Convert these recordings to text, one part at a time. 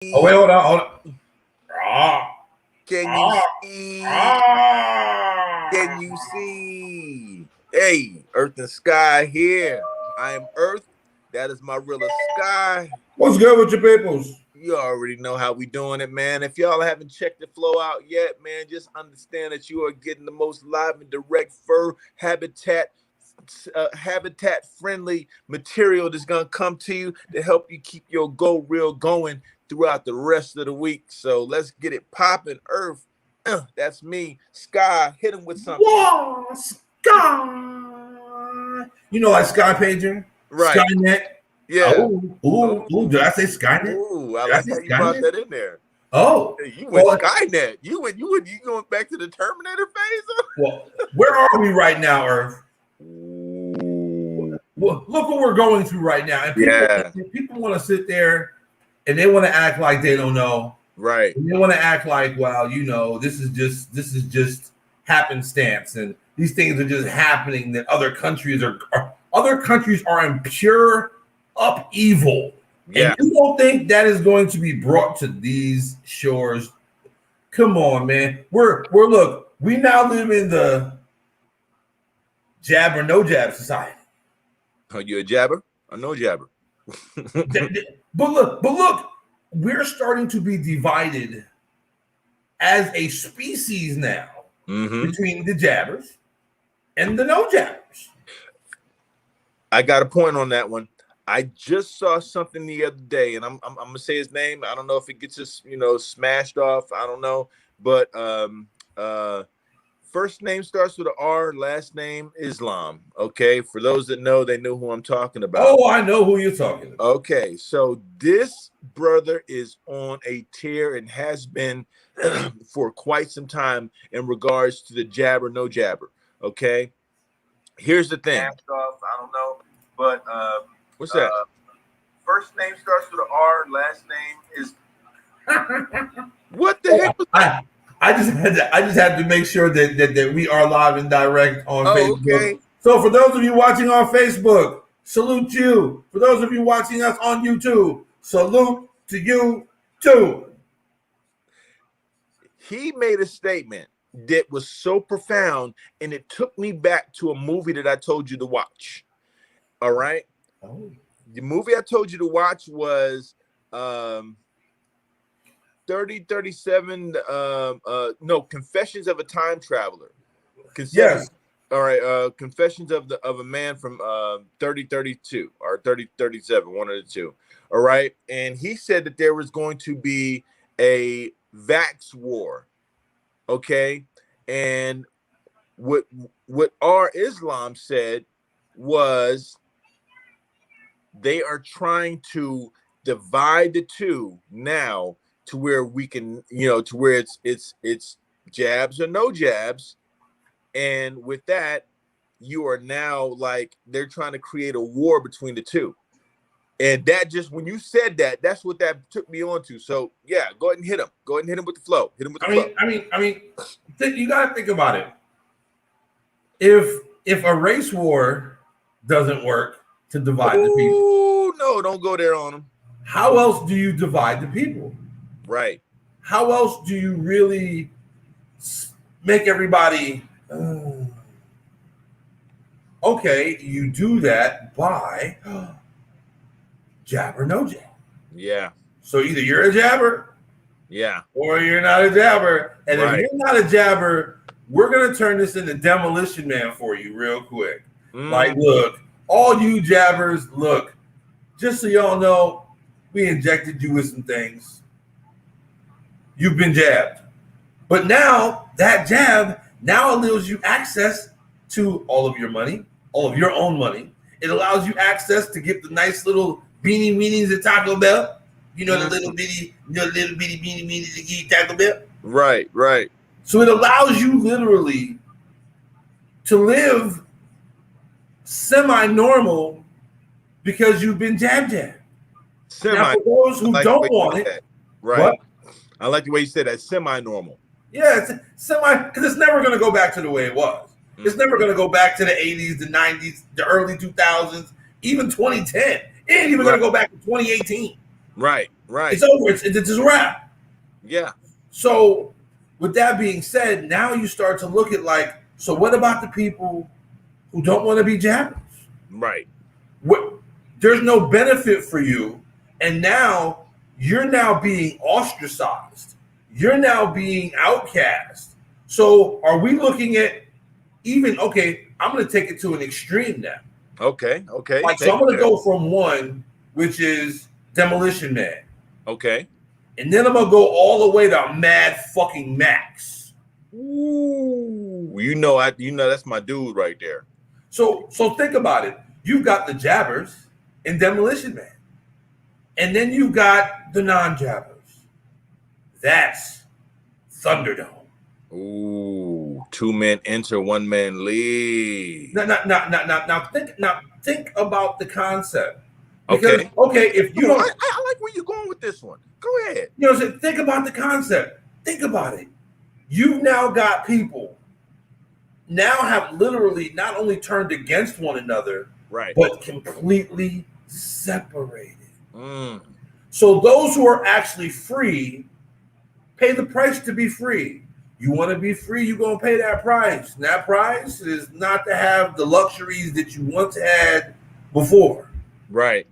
Oh wait, hold on, hold on. Ah, Can you ah, see? Can ah. you see? Hey, Earth and Sky here. I am Earth. That is my real Sky. What's good with your peoples? You already know how we doing it, man. If y'all haven't checked the flow out yet, man, just understand that you are getting the most live and direct fur habitat friendly material that's gonna come to you to help you keep your Go Real going throughout the rest of the week. So let's get it popping. Earth, that's me. Sky, hit him with something. Whoa, Sky. You know, like Sky Pager, Right. Skynet. Yeah. Oh, ooh, ooh. Did I Ooh, say Skynet? ooh. I Did I like say how you brought Skynet? that in there. Oh, Hey, you went well, Skynet. You going back to the Terminator phase? well. Where are we right now, Earth? Ooh. Well, look what we're going through right now, and Yeah. people want to sit there and they want to act like they don't know. Right. And they want to act like, well, you know, this is just happenstance, and these things are just happening. That other countries are in pure upheaval, and Yeah. you don't think that is going to be brought to these shores? Come on, man. We're look. We now live in the jab or no jab society. Are you a jabber or no jabber? But look, we're starting to be divided as a species now Mm-hmm. between the jabbers and the no jabbers. I got a point on that one. I just saw something the other day, and I'm gonna say his name. I don't know if it gets us, smashed off. I don't know, but first name starts with an R, last name Islam. Okay, for those that know, they know who I'm talking about. Oh, I know who you're talking about. Okay, so this brother is on a tear and has been for quite some time in regards to the jabber, no jabber. Okay, here's the thing. Off, I don't know, but what's that? First name starts with an R, last name is what the heck was that? I just had to make sure that we are live and direct on Facebook. Okay. So for those of you watching on Facebook, salute you. For those of you watching us on YouTube, salute to you too. He made a statement that was so profound, and it took me back to a movie that I told you to watch. All right. Oh. The movie I told you to watch was 3037 no, Confessions of a Time Traveler. Yes. All right, Confessions of a Man from 3032 or 3037, one of the two. All right. And he said that there was going to be a vax war. Okay. And what our Islam said was they are trying to divide the two now to where we can, to where it's jabs or no jabs. And with that, you are now like they're trying to create a war between the two. And that just when you said that, that's what that took me on to. So yeah, go ahead and hit him. Go ahead and hit him with the flow. Hit him with the flow. I mean, you gotta think about it. If a race war doesn't work to divide the people, no, don't go there on them. How else do you divide the people? Right. How else do you really make everybody? Okay, you do that by jab or no jab. Yeah. So either you're a jabber, yeah, or you're not a jabber. And right. If you're not a jabber, we're gonna turn this into Demolition Man for you real quick. Like, look, all you jabbers, look, just so y'all know, we injected you with some things. You've been jabbed. But now that jab now allows you access to all of your money, all of your own money. It allows you access to get the nice little beanie weenies at Taco Bell. You know, the little bitty beanie weenies to get Taco Bell. Right, right. So it allows you literally to live semi-normal because you've been jabbed. Now, for those who don't want it, right? What? I like the way you said that, semi-normal. Yeah, it's because it's never going to go back to the way it was. Mm-hmm. It's never going to go back to the 80s, the 90s, the early 2000s, even 2010. It ain't even going to go back to 2018. Right. It's over. It's a wrap. Yeah. So with that being said, now you start to look at like, so what about the people who don't want to be jabbers? Right. What? There's no benefit for you, and now you're now being ostracized. You're now being outcast. So are we looking at even okay? I'm going to take it to an extreme now. Okay. Like so, I'm going to go from one, which is Demolition Man. Okay. And then I'm going to go all the way to Mad fucking Max. Ooh, you know that's my dude right there. So think about it. You've got the jabbers in Demolition Man. And then you got the non-jabbers. That's Thunderdome. Ooh, 2 men enter, 1 man leave. Now think about the concept. Because, if you don't, I like where you're going with this one. Go ahead. You know, think about the concept. Think about it. You've now got people now have literally not only turned against one another, right, but completely separated. So those who are actually free pay the price to be free. You want to be free, you're going to pay that price. And that price is not to have the luxuries that you once had before. Right.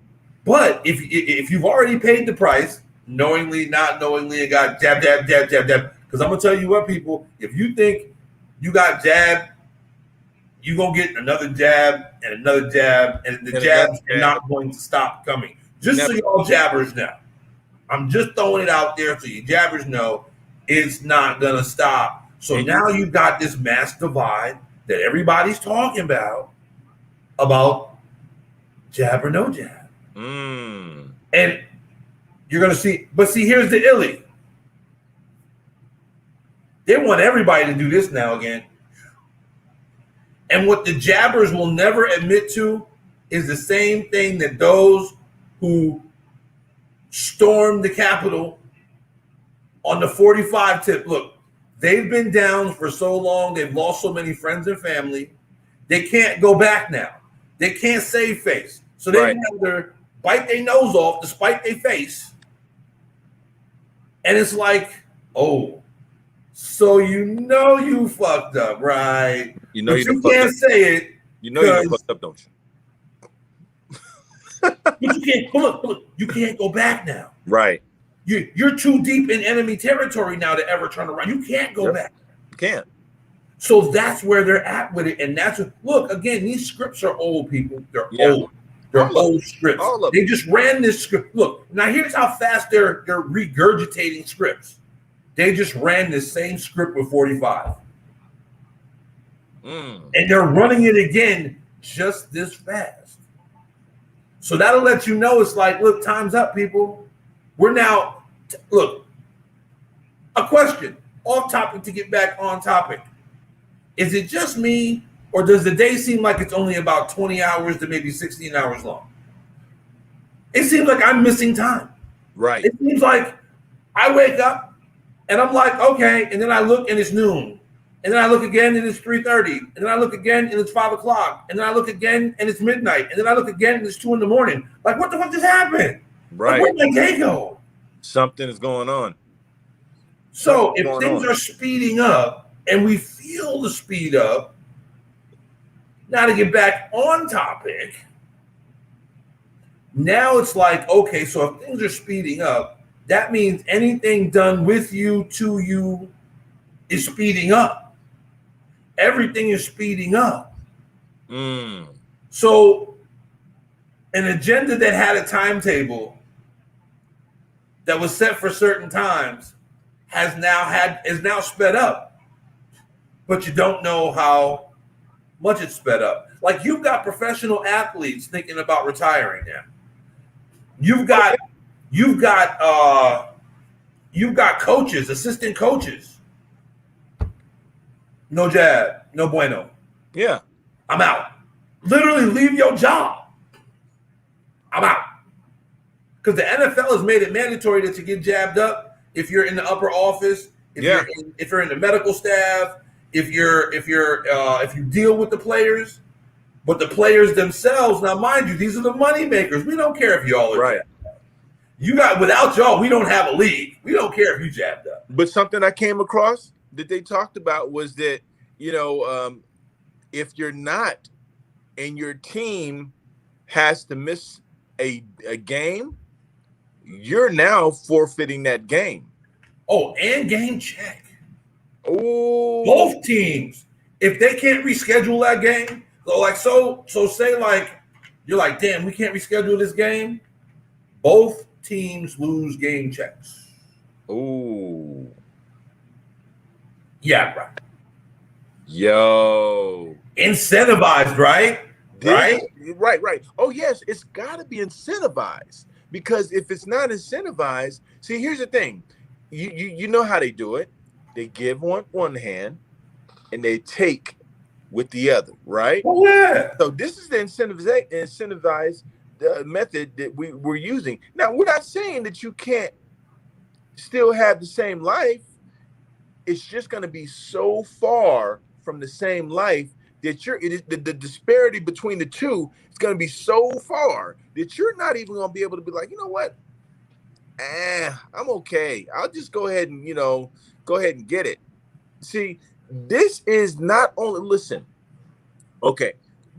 But if you've already paid the price, knowingly, not knowingly, and got jab, because I'm going to tell you what, people, if you think you got jabbed, you're going to get another jab and another jab, and the jabs are not going to stop coming. Just so y'all jabbers know. I'm just throwing it out there so you jabbers know it's not going to stop. So now you've got this mass divide that everybody's talking about jab or no jab. And you're going to see, but see, here's the illy. They want everybody to do this now again. And what the jabbers will never admit to is the same thing that those who stormed the Capitol on the 45 tip. Look, they've been down for so long. They've lost so many friends and family. They can't go back now. They can't save face. So they either bite their nose off to spite their face. And it's like, oh, so you fucked up, right? But you can't say it. You know you fucked up, don't you? But you can't. Look, you can't go back now. Right. You're too deep in enemy territory now to ever turn around. You can't go back. You can't. So that's where they're at with it, and that's look again. These scripts are old, people. They're old. They're old scripts. They just ran this script. Look, now here's how fast they're regurgitating scripts. They just ran this same script with 45. And they're running it again just this fast. So that'll let you know it's like, look, time's up, people. We're now, look, a question, off topic to get back on topic. Is it just me, or does the day seem like it's only about 20 hours to maybe 16 hours long? It seems like I'm missing time. Right. It seems like I wake up and I'm like, okay, and then I look and it's noon. And then I look again and it's 3:30. And then I look again and it's 5 o'clock. And then I look again and it's midnight. And then I look again and it's 2 a.m. Like, what the fuck just happened? Right. Like, where'd my day go? Something is going on. So if things are speeding up and we feel the speed up, now to get back on topic, now it's like, okay, so if things are speeding up, that means anything done with you, to you, is speeding up. Everything is speeding up. So an agenda that had a timetable that was set for certain times is now sped up. But you don't know how much it's sped up. Like you've got professional athletes thinking about retiring now. You've got coaches, assistant coaches. No jab, no bueno. Yeah. I'm out. Literally leave your job. I'm out. Because the NFL has made it mandatory that you get jabbed up if you're in the upper office, if you're in the medical staff, if you deal with the players. But the players themselves, now mind you, these are the money makers. We don't care if y'all are jabbed. You got without y'all, we don't have a league. We don't care if you jabbed up. But something I came across that they talked about was that, if you're not and your team has to miss a game, you're now forfeiting that game. Oh, and game check. Oh, Both teams, if they can't reschedule that game, so say like you're like, damn, we can't reschedule this game. Both teams lose game checks. Oh, yeah, right. Yo, incentivized, right? Right. Oh, yes, it's got to be incentivized, because if it's not incentivized, see, here's the thing. You know how they do it. They give one hand and they take with the other, right? Oh, yeah. So this is the incentivized method that we're using. Now, we're not saying that you can't still have the same life. It's just going to be so far from the same life that the disparity between the two is going to be so far that you're not even going to be able to be like, you know what? I'm okay. I'll just go ahead and get it. See, this is not only, listen, okay,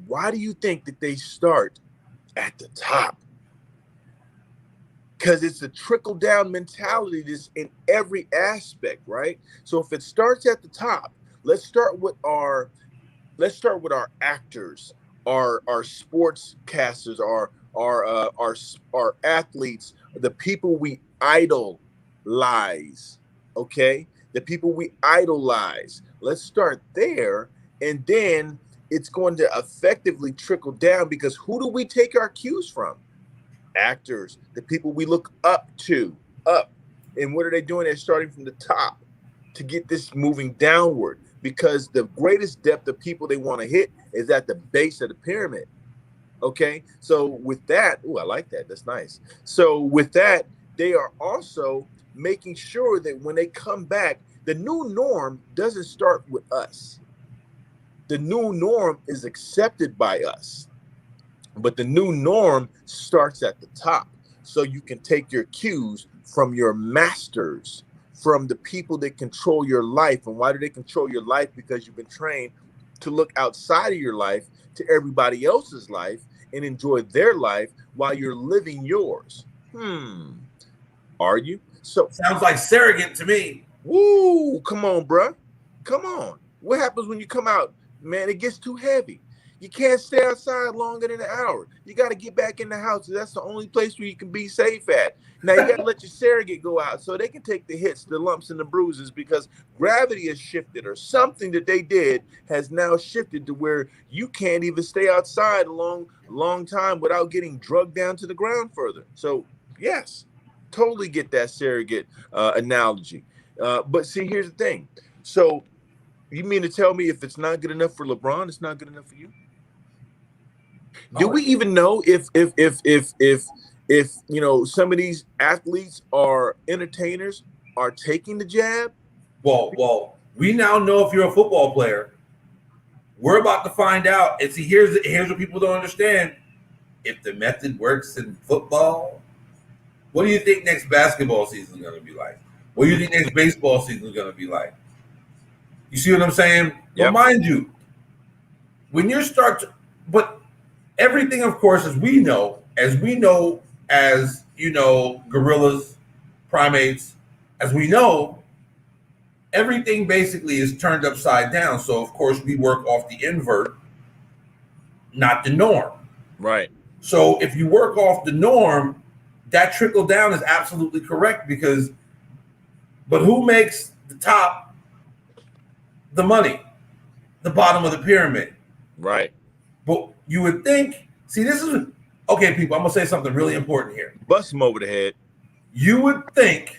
why do you think that they start at the top? Because it's a trickle-down mentality that's in every aspect, right? So if it starts at the top, let's start with our actors, our sportscasters, our athletes, the people we idolize, okay? The people we idolize. Let's start there, and then it's going to effectively trickle down, because who do we take our cues from? Actors, the people we look up to. And what are they doing? They're starting from the top to get this moving downward, because the greatest depth of people they want to hit is at the base of the pyramid. Okay, so with that, I like that. That's nice. So with that, they are also making sure that when they come back, the new norm doesn't start with us. The new norm is accepted by us, but the new norm starts at the top. So you can take your cues from your masters, from the people that control your life. And why do they control your life? Because you've been trained to look outside of your life to everybody else's life and enjoy their life while you're living yours. Are you? So sounds like surrogate to me. Woo, come on, bruh. Come on. What happens when you come out? Man, it gets too heavy. You can't stay outside longer than an hour. You got to get back in the house. That's the only place where you can be safe at. Now, you got to let your surrogate go out so they can take the hits, the lumps, and the bruises, because gravity has shifted, or something that they did has now shifted to where you can't even stay outside a long time without getting drugged down to the ground further. So, yes, totally get that surrogate analogy. But see, here's the thing. So, you mean to tell me if it's not good enough for LeBron, it's not good enough for you? Do we even know if some of these athletes or entertainers are taking the jab? Well, we now know if you're a football player. We're about to find out. And see, here's what people don't understand. If the method works in football, what do you think next basketball season is going to be like? What do you think next baseball season is going to be like? You see what I'm saying? Yep. But mind you, when you start to, but everything, of course, as we know, gorillas, primates, as we know, everything basically is turned upside down. So, of course, we work off the invert, not the norm. Right. So if you work off the norm, that trickle down is absolutely correct, but who makes the top the money? The bottom of the pyramid. Right. But you would think, see, this is, okay, people, I'm going to say something really important here. Bust them over the head. You would think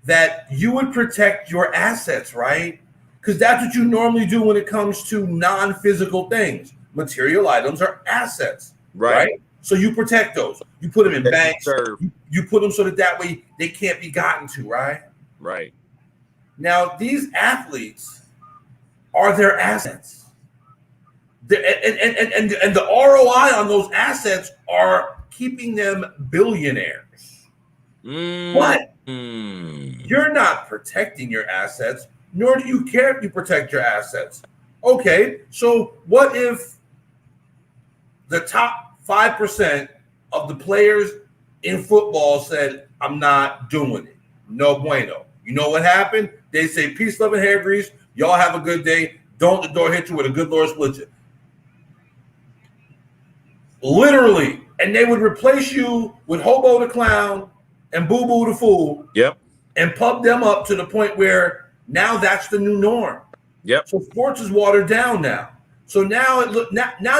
that you would protect your assets, right? Because that's what you normally do when it comes to non-physical things. Material items are assets, right? So you protect those. You put them in banks. You put them so that way they can't be gotten to, right? Right. Now, these athletes are their assets. And the ROI on those assets are keeping them billionaires. What? Mm. You're not protecting your assets, nor do you care if you protect your assets. Okay, so what if the top 5% of the players in football said, I'm not doing it? No bueno. You know what happened? They say, peace, love, and hair grease. Y'all have a good day. Don't the door hit you with a good Lord split you. Literally. And they would replace you with Hobo the Clown and Boo Boo the Fool. Yep. And pub them up to the point where now that's the new norm. Yep. So sports is watered down now. So now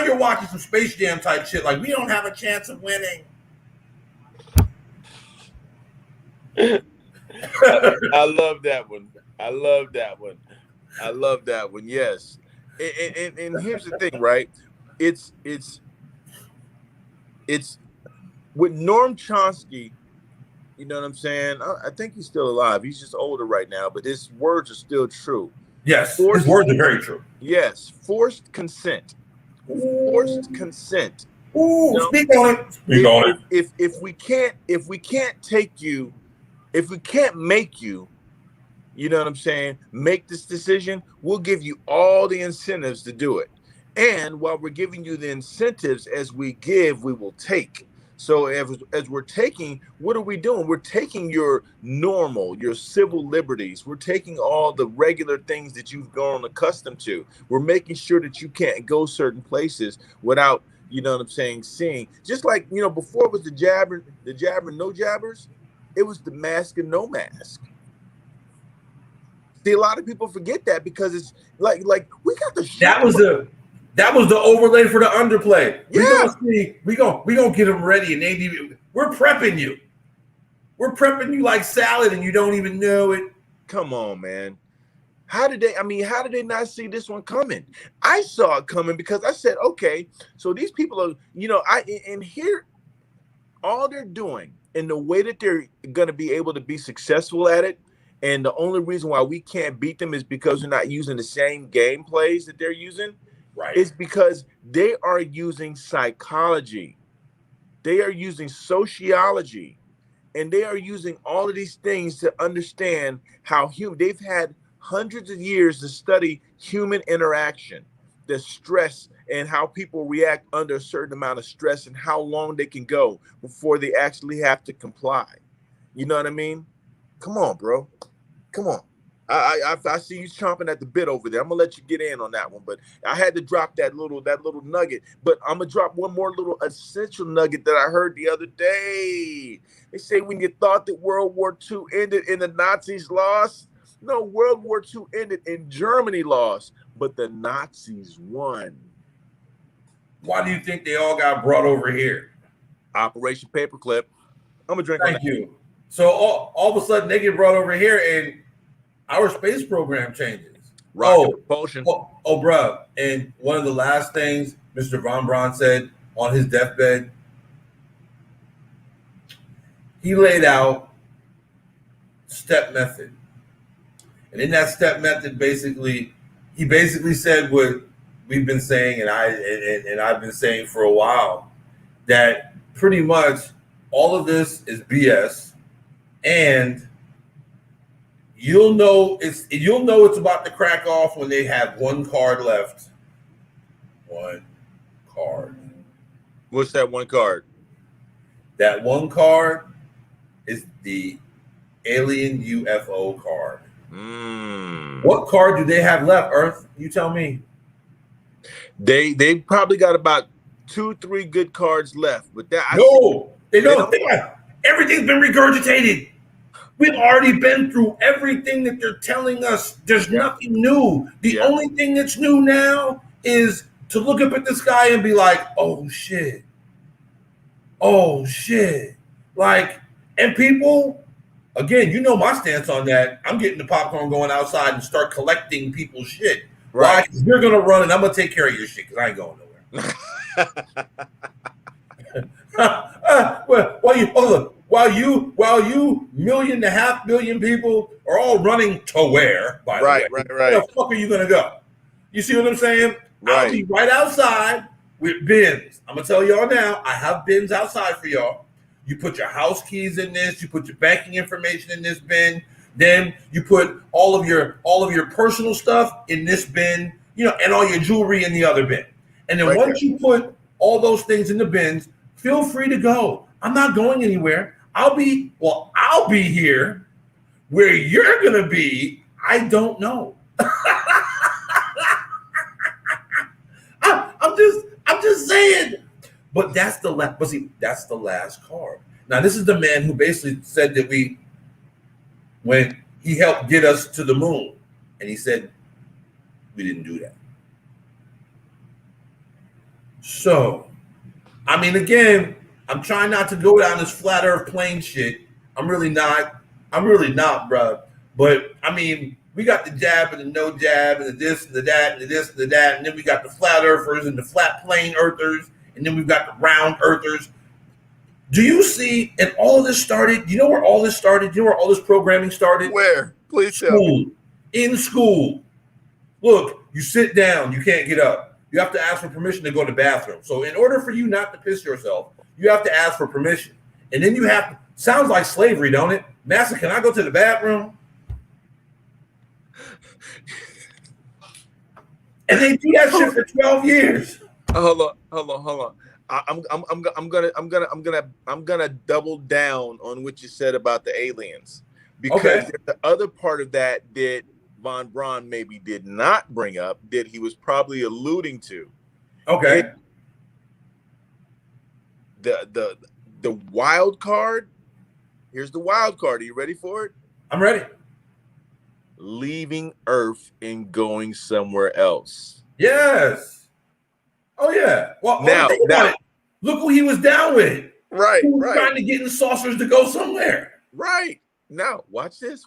you're watching some Space Jam type shit like we don't have a chance of winning. I love that one. I love that one. I love that one. Yes. And here's the thing, right? It's with Norm Chomsky. You know what I'm saying? I think he's still alive. He's just older right now, but his words are still true. Yes, his words are very true. Yes, forced consent. Forced consent. Ooh, you know, speak on it. Speak on it. If we can't take you, if we can't make you, you know what I'm saying, make this decision, we'll give you all the incentives to do it. And while we're giving you the incentives, as we give, we will take. So as we're taking, what are we doing? We're taking your normal, your civil liberties. We're taking all the regular things that you've grown accustomed to. We're making sure that you can't go certain places without, you know what I'm saying, seeing. Just like, you know, before it was the jabber, no jabbers, it was the mask and no mask. See, a lot of people forget that because it's like we got the shit. That was the overlay for the underplay. Yeah. We gonna get them ready, and we're prepping you. We're prepping you like salad, and you don't even know it. Come on, man. How did they not see this one coming? I saw it coming because I said, okay, so these people are, you know, and here, all they're doing and the way that they're gonna be able to be successful at it. And the only reason why we can't beat them is because they're not using the same game plays that they're using. Right. It's because they are using psychology. They are using sociology. And they are using all of these things to understand how they've had hundreds of years to study human interaction, the stress and how people react under a certain amount of stress and how long they can go before they actually have to comply. You know what I mean? Come on, bro. Come on. I see you chomping at the bit over there. I'm gonna let you get in on that one, but I had to drop that little nugget. But I'm gonna drop one more little essential nugget that I heard the other day. They say when you thought that World War II ended and the Nazis lost, no, World War II ended and Germany lost, but the Nazis won. Why do you think they all got brought over here? Operation Paperclip. I'm gonna drink. Thank you. So all of a sudden they get brought over here and our space program changes. Propulsion. Bro. And one of the last things Mr. Von Braun said on his deathbed, he laid out step method. And in that step method, he basically said what we've been saying, and I've been saying for a while, that pretty much all of this is BS, and you'll know it's about to crack off when they have one card left. One card. What's that one card? That one card is the alien UFO card. What card do they have left, Earth? You tell me. They probably got about 2-3 good cards left, but that they don't. Everything's been regurgitated. We've already been through everything that they're telling us. There's nothing new. The only thing that's new now is to look up at the sky and be like, oh shit. Oh shit. Like, and people, again, you know my stance on that. I'm getting the popcorn, going outside and start collecting people's shit. Right. Why? You're gonna run and I'm gonna take care of your shit because I ain't going nowhere. While you 1.5 million people are all running to where, by the way, right. Where the fuck are you gonna go? You see what I'm saying? Right. I'll be right outside with bins. I'm gonna tell y'all now, I have bins outside for y'all. You put your house keys in this. You put your banking information in this bin. Then you put all of your personal stuff in this bin, and all your jewelry in the other bin. And then once you put all those things in the bins, feel free to go. I'm not going anywhere. I'll be here. Where you're gonna be, I don't know. I'm just saying. But that's the last card. Now this is the man who basically said that when he helped get us to the moon, and he said we didn't do that. So, I mean, again, I'm trying not to go down this flat Earth plane shit. I'm really not, bro. But I mean, we got the jab and the no jab and the this and the that and the this and the that, and then we got the flat earthers and the flat plane earthers, and then we've got the round earthers. Do you see? And all of this started. You know where all this started? You know where all this programming started? Where? Please tell me. In school. Look, you sit down. You can't get up. You have to ask for permission to go to the bathroom. So in order for you not to piss yourself, you have to ask for permission. And then you have to. Sounds like slavery, don't it? Master, can I go to the bathroom? And they do that shit for 12 years. Hold on. I'm gonna double down on what you said about the aliens, because the other part of that that Von Braun maybe did not bring up, that he was probably alluding to. Okay. The wild card. Here's the wild card. Are you ready for it? I'm ready. Leaving Earth and going somewhere else. Yes. Oh yeah. Well, now look who he was down with. Right. He was trying to get in saucers to go somewhere. Right. Now, watch this.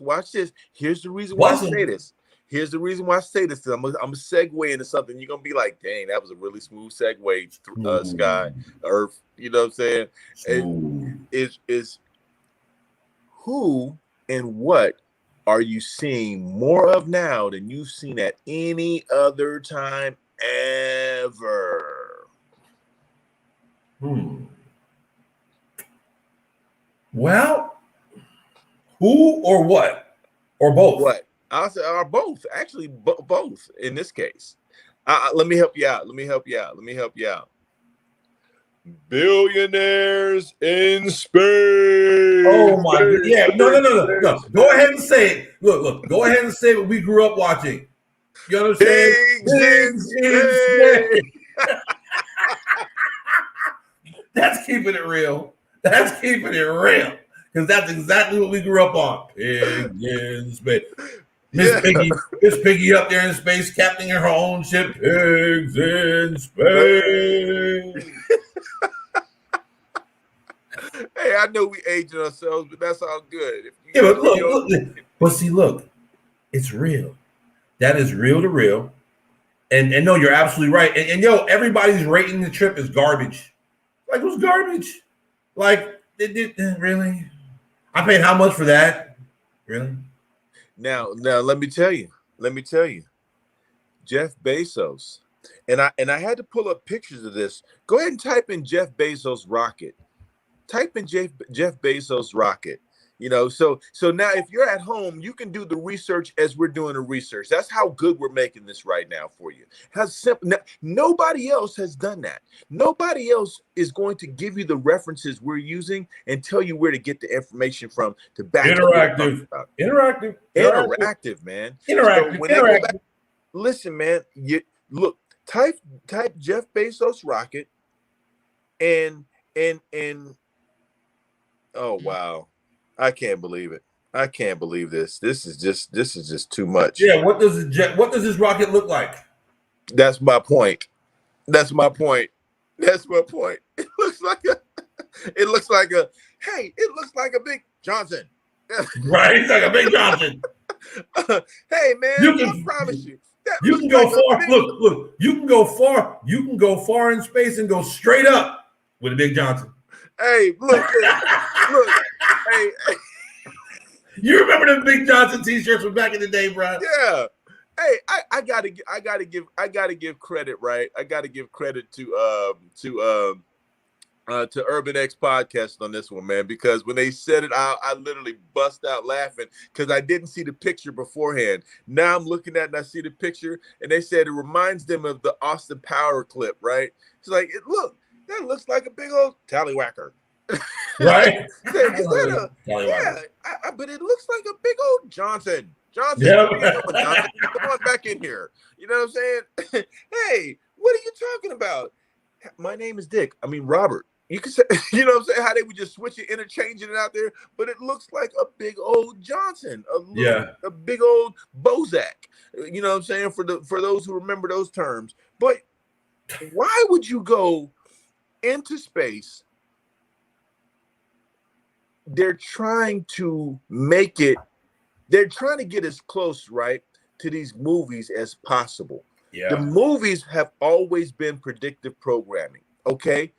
Here's the reason why I say this. I'm gonna segue into something. You're gonna be like, dang, that was a really smooth segue, Sky, Earth. You know what I'm saying? Is who and what are you seeing more of now than you've seen at any other time ever? Well, who or what? Or both? What? I'll say are both. Actually, both in this case. Let me help you out. Billionaires in space. Oh my God. Yeah. No. Go ahead and say it. Look. Go ahead and say what we grew up watching. You understand? Pigs in space. That's keeping it real. Because that's exactly what we grew up on. Pigs in space. Miss Piggy up there in space, captaining her own ship. Pigs in space. Hey, I know we aging ourselves, but that's all good. But look, it's real. That is real to real. And no, you're absolutely right. And everybody's rating the trip as garbage. Like, it was garbage. Like, really? I paid how much for that? Really? Now, let me tell you. Jeff Bezos, and I had to pull up pictures of this. Go ahead and type in Jeff Bezos rocket. Type in Jeff Bezos rocket. So now if you're at home, you can do the research as we're doing the research. That's how good we're making this right now for you. How simple. Nobody else has done that. Nobody else is going to give you the references we're using and tell you where to get the information from to back interactive, man. Interactive. Listen, man. Look. Type Jeff Bezos rocket, and oh wow. I can't believe it. I can't believe this. This is just too much. Yeah, what does this rocket look like? That's my point. It looks like a big Johnson. Right, it's like a big Johnson. Hey man, I promise you. You can go far. Look, you can go far. You can go far in space and go straight up with a big Johnson. Hey, look. Hey. You remember the Big Johnson t-shirts from back in the day, bro? Yeah. Hey, I gotta give credit, right? I gotta give credit to to Urban X podcast on this one, man, because when they said it, I literally bust out laughing because I didn't see the picture beforehand. Now I'm looking at it and I see the picture, and they said it reminds them of the Austin Power clip, right? It's like, that looks like a big old tallywhacker. Right? Is that but it looks like a big old Johnson. Johnson, Yeah. what are you doing, Johnson? Come on back in here. You know what I'm saying? Hey, what are you talking about? My name is Dick. I mean, Robert. You can say, you know what I'm saying? How they would just switch it, interchanging it out there, but it looks like a big old Johnson, a big old Bozak. You know what I'm saying? For those who remember those terms. But why would you go into space? They're trying to make it, they're trying to get as close, right, to these movies as possible. Yeah. The movies have always been predictive programming. Okay.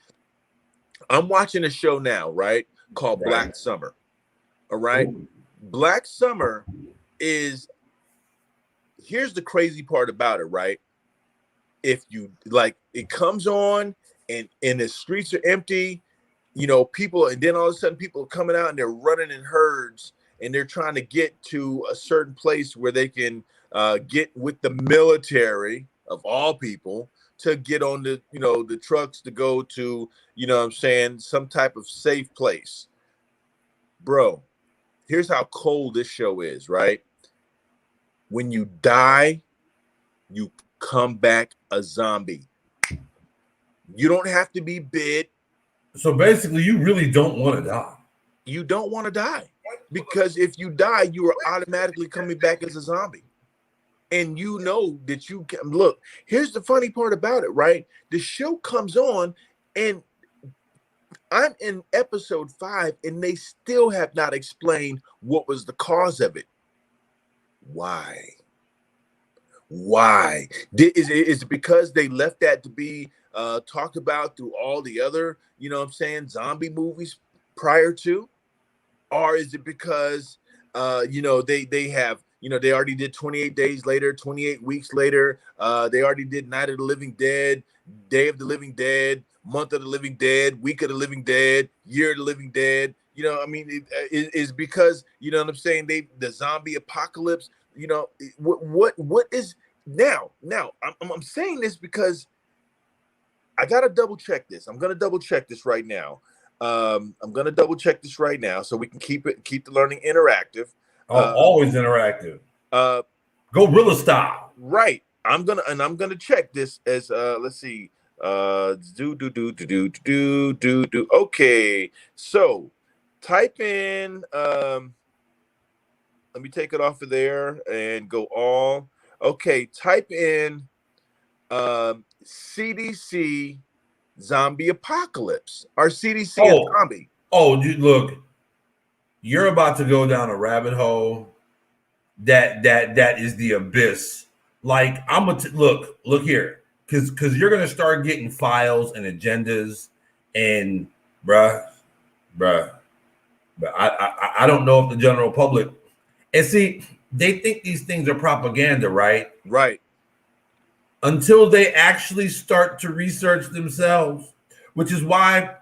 I'm watching a show now, right, called Black Summer. All right. Ooh. Black Summer is, here's the crazy part about it, right? If you like, it comes on and the streets are empty, you know, people, and then all of a sudden people are coming out and they're running in herds and they're trying to get to a certain place where they can get with the military of all people to get on the, you know, the trucks to go to, you know what I'm saying, some type of safe place. Bro, here's how cold this show is, right? When you die, you come back a zombie. You don't have to be bit. So basically, you really don't want to die. You don't want to die. Because if you die, you are automatically coming back as a zombie. And you know that you can look. Here's the funny part about it, right? The show comes on and I'm in episode 5 and they still have not explained what was the cause of it. Why? Is it because they left that to be talked about through all the other, you know what I'm saying, zombie movies prior to? Or is it because you know, they have, you know, they already did 28 days later, 28 weeks later, they already did Night of the Living Dead, Day of the Living Dead, Month of the Living Dead, Week of the Living Dead, Year of the Living Dead. You know, I mean, is because, you know what I'm saying, the zombie apocalypse, you know, what is now I'm saying this because I gotta double check this. I'm gonna double check this right now. I'm gonna double check this right now so we can keep the learning interactive. Always interactive. Gorilla style. Right. I'm gonna check this as let's see. Do. Okay. So type in let me take it off of there and go all. Okay, type in CDC zombie apocalypse or CDC zombie. Oh, dude, look, you're about to go down a rabbit hole that is the abyss. Like, I'm gonna look here, because you're gonna start getting files and agendas, and bruh, but I don't know if the general public, and see, they think these things are propaganda, right? Right. Until they actually start to research themselves, which is why,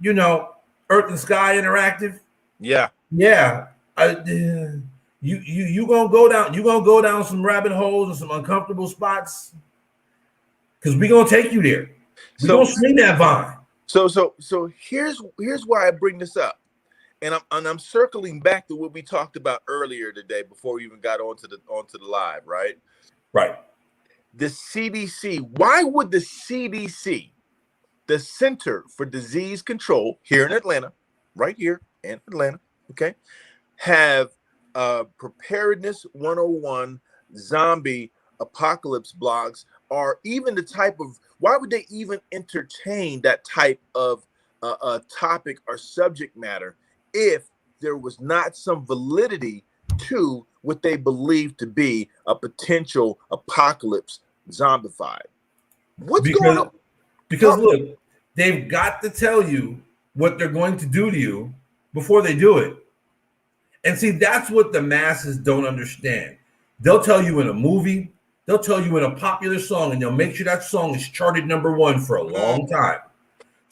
you know, Earth and Sky Interactive. Yeah. You gonna go down some rabbit holes and some uncomfortable spots, because we gonna take you there. We gonna swing that vine. So here's why I bring this up, and I'm circling back to what we talked about earlier today before we even got onto the live, right? Right. The CDC. Why would the CDC, the Center for Disease Control here in Atlanta, right here in Atlanta, okay, have preparedness 101 zombie apocalypse blogs, or even the type of, why would they even entertain that type of topic or subject matter if there was not some validity to what they believe to be a potential apocalypse zombified? What's going on? Because look, they've got to tell you what they're going to do to you before they do it. And see, that's what the masses don't understand. They'll tell you in a movie, they'll tell you in a popular song, and they'll make sure that song is charted #1 for a long time.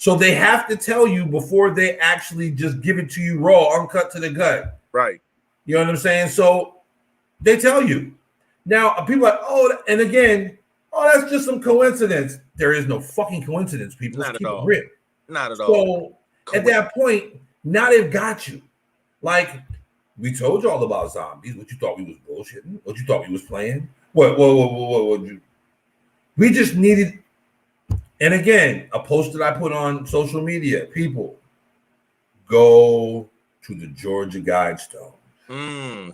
So they have to tell you before they actually just give it to you raw, uncut to the gut. Right. You know what I'm saying? So they tell you. Now, people are like, oh, and again, oh, that's just some coincidence. There is no fucking coincidence, people. Let's keep it real. Not at So all. at that point, now they've got you. Like, we told you all about zombies. What you thought we was bullshitting? What you thought we was playing? What we just needed. And again, a post that I put on social media, people, go to the Georgia Guidestone.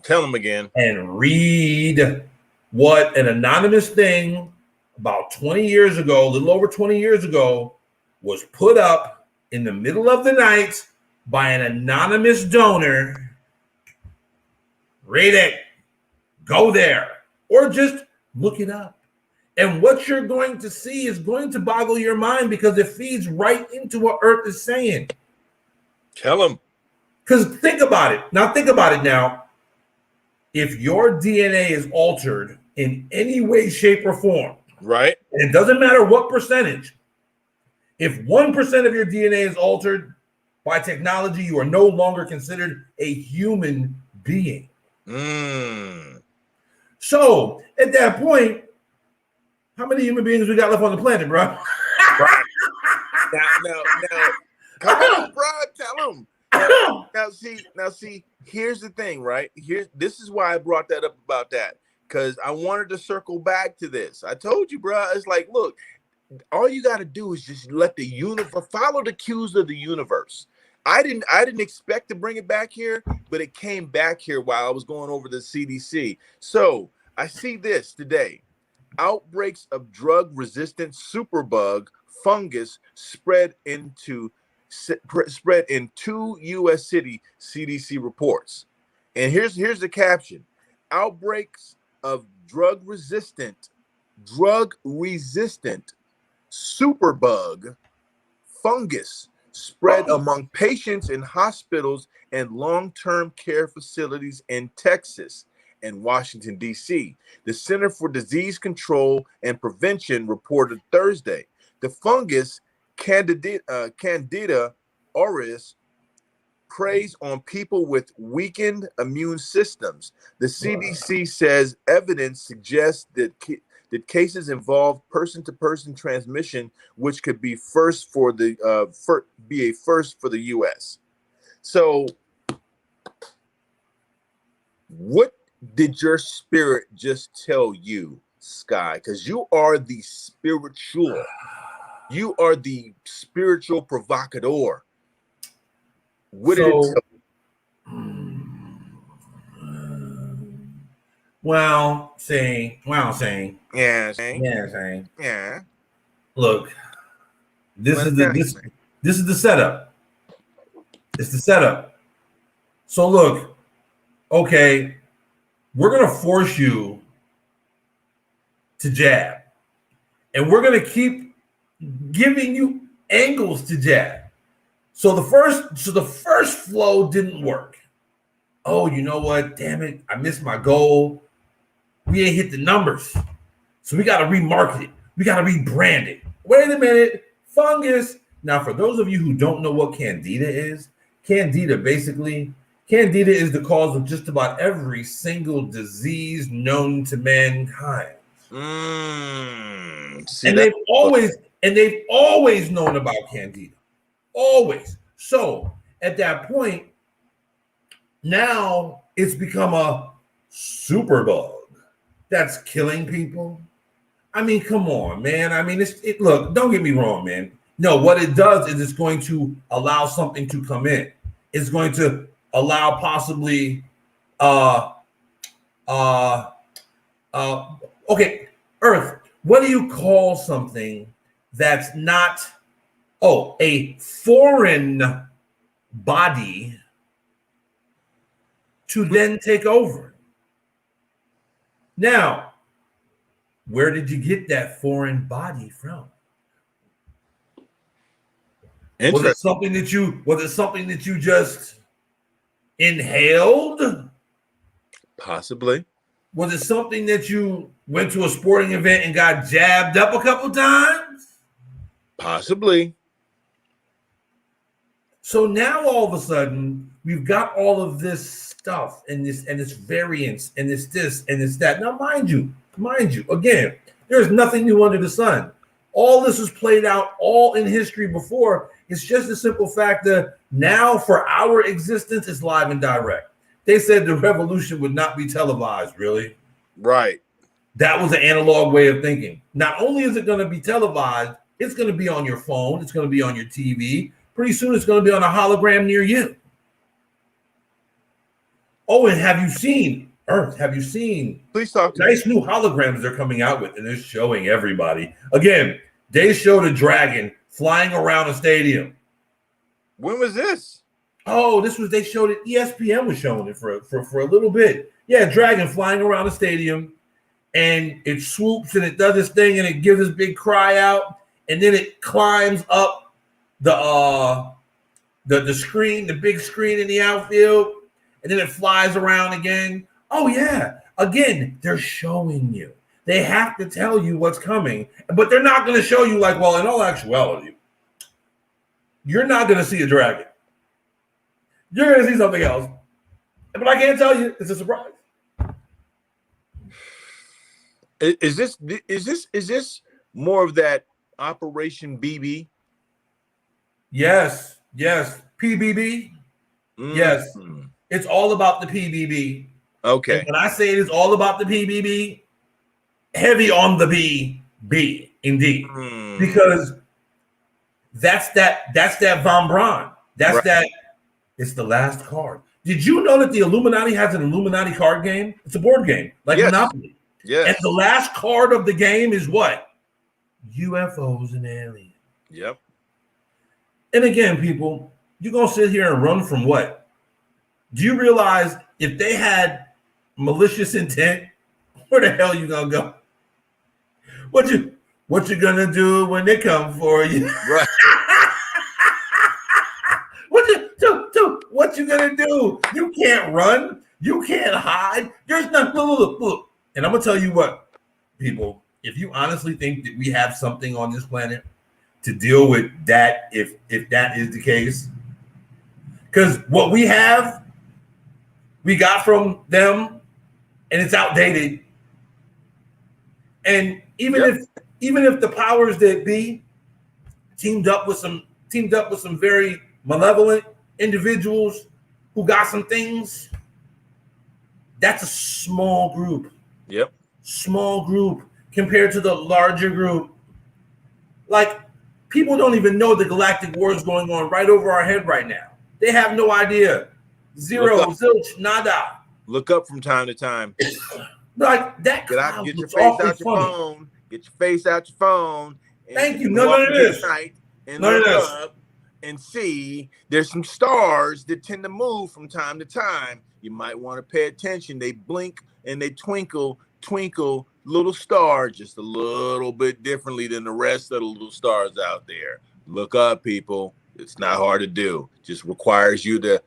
Tell them again. And read what an anonymous thing about 20 years ago, a little over 20 years ago, was put up in the middle of the night by an anonymous donor. Read it. Go there. Or just look it up. And what you're going to see is going to boggle your mind because it feeds right into what Earth is saying. Tell them. Because think about it. Now, think about it now. If your DNA is altered in any way, shape, or form, right? And it doesn't matter what percentage. If 1% of your DNA is altered by technology, you are no longer considered a human being. So at that point, how many human beings we got left on the planet, bro? Right. Now, come on, bro. Tell them. Now, see. Here's the thing, right? This is why I brought that up about that, because I wanted to circle back to this. I told you, bro. It's like, look, all you got to do is just let the universe follow the cues of the universe. I didn't expect to bring it back here, but it came back here while I was going over the CDC. So I see this today. Outbreaks of drug-resistant superbug fungus spread in 2 U.S. city CDC reports. And here's the caption. Outbreaks of drug-resistant superbug fungus spread among patients in hospitals and long-term care facilities in Texas and Washington, D.C. The Center for Disease Control and Prevention reported Thursday. The fungus Candida auris preys on people with weakened immune systems. The CDC says evidence suggests that cases involve person-to-person transmission, which could be first for the U.S. So, what did your spirit just tell you, Sky? Because you are the spiritual. You are the spiritual provocateur. What did it tell you? Well, saying. Yeah. Look, this is the setup. It's the setup. So look, okay, we're gonna force you to jab, and we're gonna keep giving you angles to jab. So the first flow didn't work. Oh, you know what? Damn it, I missed my goal. We ain't hit the numbers. So we got to remarket it. We got to rebrand it. Wait a minute. Fungus. Now, for those of you who don't know what Candida is, Candida is the cause of just about every single disease known to mankind. And they've always known about Candida. Always. So at that point, now it's become a superbug that's killing people. I mean, come on, man. I mean, look, don't get me wrong, man. No, what it does is it's going to allow something to come in. It's going to allow possibly okay, Earth, what do you call something that's not a foreign body to then take over? Now, where did you get that foreign body from? Was it something that you just inhaled? Possibly. Was it something that you went to a sporting event and got jabbed up a couple times? Possibly. So now all of a sudden we've got all of this stuff and this variance and this and this that. Now, mind you, again, there's nothing new under the sun. All this was played out all in history before. It's just a simple fact that now for our existence, it's live and direct. They said the revolution would not be televised, really. Right. That was an analog way of thinking. Not only is it going to be televised, it's going to be on your phone. It's going to be on your TV. Pretty soon it's going to be on a hologram near you. Oh, and have you seen Earth? Have you seen Please talk to nice new holograms they're coming out with? And they're showing everybody. Again, they showed a dragon flying around a stadium. When was this? Oh, they showed it. ESPN was showing it for a little bit. Yeah, dragon flying around a stadium, and it swoops and it does this thing and it gives this big cry out, and then it climbs up the screen, the big screen in the outfield, and then it flies around again. Oh yeah, again, they're showing you. They have to tell you what's coming, but they're not going to show you like, well, in all actuality, you're not going to see a dragon. You're going to see something else. But I can't tell you. It's a surprise. Is this more of that Operation BB? Yes. PBB. Yes. It's all about the PBB. Okay. And when I say it is all about the PBB, heavy on the BB, indeed. Because that's that Von Braun. That's right. That it's the last card. Did you know that the Illuminati has an Illuminati card game? It's a board game, like Monopoly. Yes. And the last card of the game is what? UFOs and aliens. Yep. And again, people, you're going to sit here and run from what? Do you realize if they had malicious intent, where the hell you going to go? What you going to do when they come for you? Right. What you going to do? You can't run. You can't hide. There's nothing. Look. And I'm going to tell you what, people, if you honestly think that we have something on this planet to deal with that, if that is the case, because what we have, we got from them, and it's outdated. And even if the powers that be teamed up with some very malevolent individuals who got some things, that's a small group. Yep. Small group compared to the larger group. Like, people don't even know the galactic war is going on right over our head right now. They have no idea. Zero, zilch, nada. Look up from time to time. Like that. Get your face out your phone. Get your face out your phone. Thank you. None of this. And look up and see there's some stars that tend to move from time to time. You might want to pay attention. They blink and they twinkle little stars just a little bit differently than the rest of the little stars out there. Look up, people. It's not hard to do. Just requires you to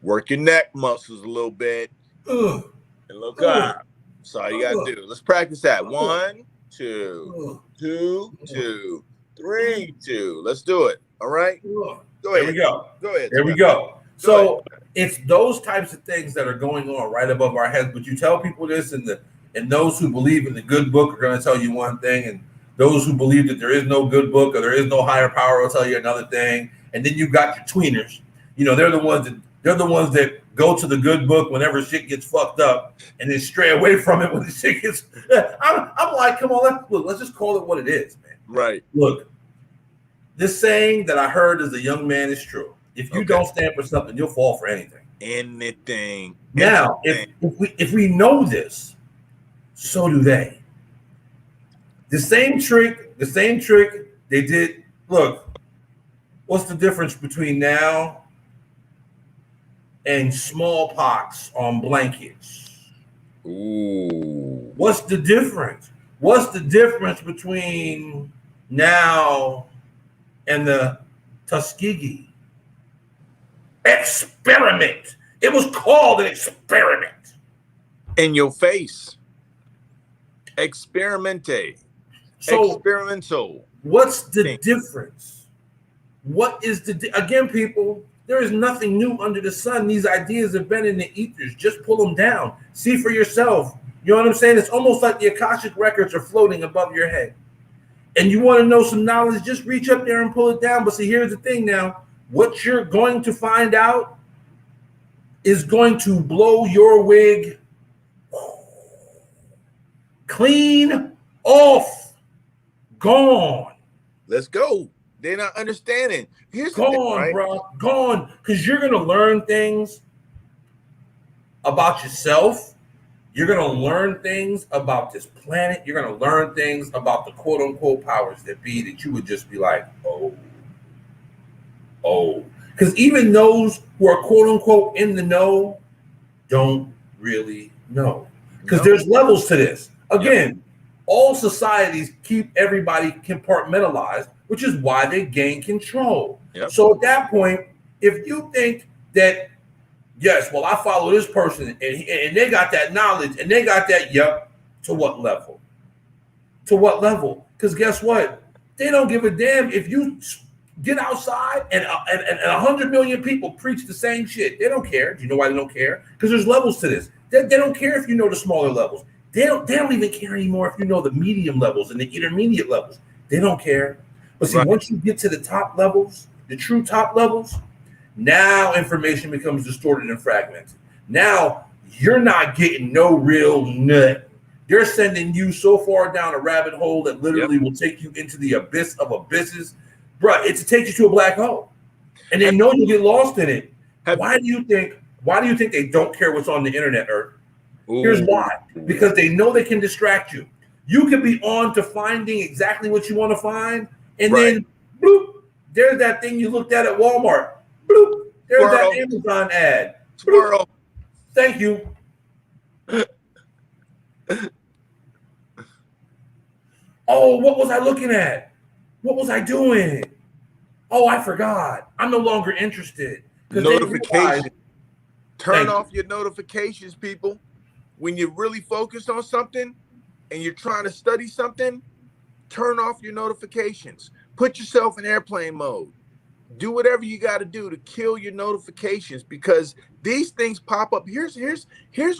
work your neck muscles a little bit and look up. That's all you gotta do. Let's practice that. 1, 2, 2, 2, 3, 2. Let's do it. All right. Go ahead. Here we go. Go ahead. There we go. So it's those types of things that are going on right above our heads. But you tell people this, and those who believe in the good book are going to tell you one thing, and those who believe that there is no good book or there is no higher power will tell you another thing. And then you've got your tweeners. You know, they're the ones that go to the good book whenever shit gets fucked up, and then stray away from it when the shit gets. I'm like, come on, let's just call it what it is, man. Right. Look, this saying that I heard as a young man is true. If you don't stand for something, you'll fall for anything. Anything. Now, if we know this, so do they. The same trick they did. Look, what's the difference between now and smallpox on blankets? Ooh. What's the difference? What's the difference between now and the Tuskegee experiment? It was called an experiment. In your face. Experimente. So, experimental. What's the difference? What is again, people, There is nothing new under the sun. These ideas have been in the ethers. Just pull them down. See for yourself. You know what I'm saying? It's almost like the Akashic records are floating above your head. And you want to know some knowledge, just reach up there and pull it down. But see, here's the thing now. What you're going to find out is going to blow your wig clean off. Gone. Let's go. They're not understanding. Here's the Gone, thing, right? bro. Gone. Because you're going to learn things about yourself. You're going to learn things about this planet. You're going to learn things about the quote unquote powers that be that you would just be like, oh. Because even those who are quote unquote in the know don't really know. Because there's levels to this. Again, all societies keep everybody compartmentalized, which is why they gain control. So at that point, if you think that, yes, well, I follow this person and they got that knowledge and they got that, to what level? To what level? Because guess what? They don't give a damn if you get outside and 100 million people preach the same shit. They don't care. Do you know why they don't care? Because there's levels to this. They don't care if you know the smaller levels. They don't even care anymore if you know the medium levels and the intermediate levels. They don't care. But see, once you get to the top levels, the true top levels, now information becomes distorted and fragmented. Now you're not getting no real nut. They're sending you so far down a rabbit hole that literally will take you into the abyss of abysses. Bruh, it's to take you to a black hole. And they know you get lost in it. Why do you think they don't care what's on the internet, Earth? Here's why. Because they know they can distract you. You could be on to finding exactly what you want to find, and then bloop, there's that thing you looked at Walmart. Bloop, there's that Amazon ad. Bloop. Thank you. Oh, what was I looking at? What was I doing? Oh, I forgot. I'm no longer interested. Notification. Turn off your notifications, people. When you're really focused on something and you're trying to study something, turn off your notifications. Put yourself in airplane mode. Do whatever you got to do to kill your notifications, because these things pop up. Here's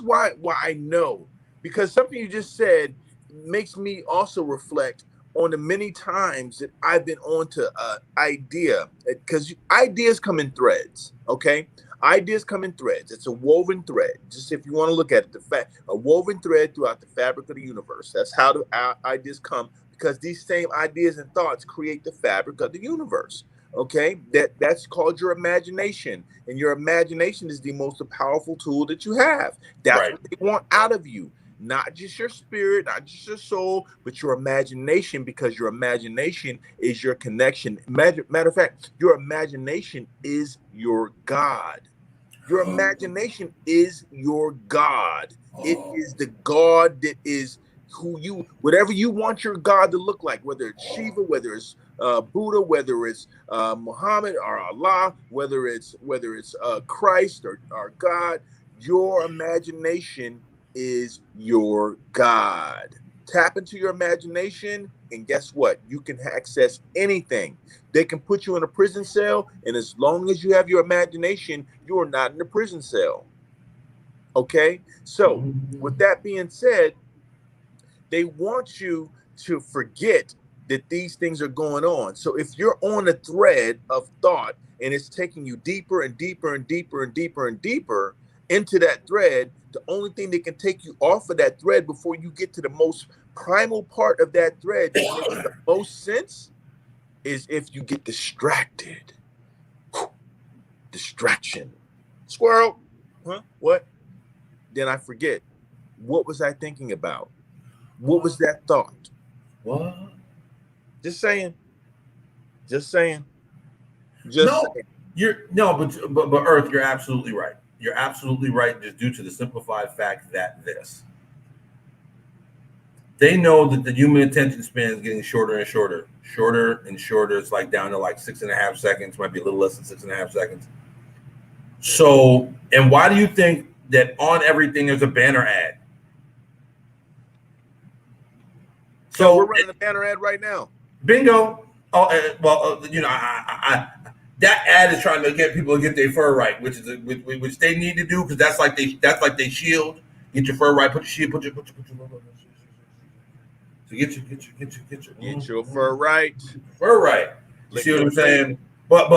why I know, because something you just said makes me also reflect on the many times that I've been on to idea, because ideas come in threads. Okay. Ideas come in threads. It's a woven thread. Just if you want to look at it, a woven thread throughout the fabric of the universe. That's how the ideas come, because these same ideas and thoughts create the fabric of the universe. Okay, that's called your imagination, and your imagination is the most powerful tool that you have. That's what they want out of you. Not just your spirit, not just your soul, but your imagination, because your imagination is your connection. Matter of fact, your imagination is your God. Your imagination is your God. It is the God that is whatever you want your God to look like, whether it's Shiva, whether it's Buddha, whether it's Muhammad or Allah, whether it's Christ or God. Your imagination is your God. Tap into your imagination, and guess what? You can access anything. They can put you in a prison cell, and as long as you have your imagination, you are not in a prison cell. Okay? So, with that being said, they want you to forget that these things are going on. So if you're on a thread of thought and it's taking you deeper and deeper and deeper and deeper and deeper into that thread, the only thing that can take you off of that thread before you get to the most primal part of that thread that makes the most sense is if you get distracted. Distraction. Squirrel. Huh? What? Then I forget. What was I thinking about? What was that thought? What? Just saying. Just saying. But Earth, you're absolutely right. You're absolutely right, just due to the simplified fact that they know that the human attention span is getting shorter and shorter. It's like down to like 6.5 seconds, might be a little less than 6.5 seconds. So, and why do you think that on everything there's a banner ad? So we're running a banner ad right now. Bingo. Oh, that ad is trying to get people to get their fur right, which is which they need to do because that's like they shield. Get your fur right. Put your shield. Put your so Get your fur right. fur right. You see what I'm saying? But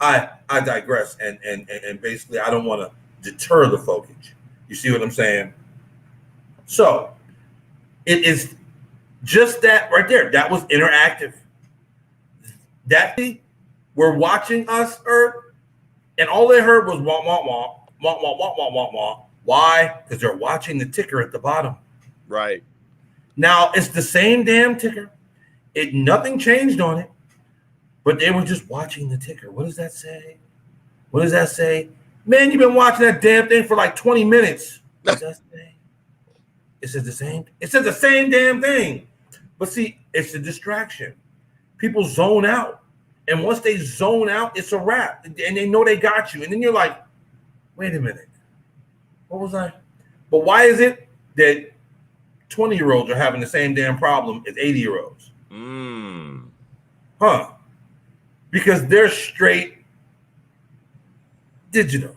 I digress and basically I don't want to deter the focus. You see what I'm saying? So it is just that right there. That was interactive. That were watching us, Earth, and all they heard was wah wah wah wah wah wah wah wah wah. Why? Because they're watching the ticker at the bottom. Right. Now it's the same damn ticker. Nothing changed on it, but they were just watching the ticker. What does that say? What does that say? Man, you've been watching that damn thing for like 20 minutes. What does that say? It says the same. It says the same damn thing. But see, it's a distraction. People zone out. And once they zone out, it's a wrap. And they know they got you. And then you're like, wait a minute. What was I? But why is it that 20-year-olds are having the same damn problem as 80-year-olds? Huh. Because they're straight digital.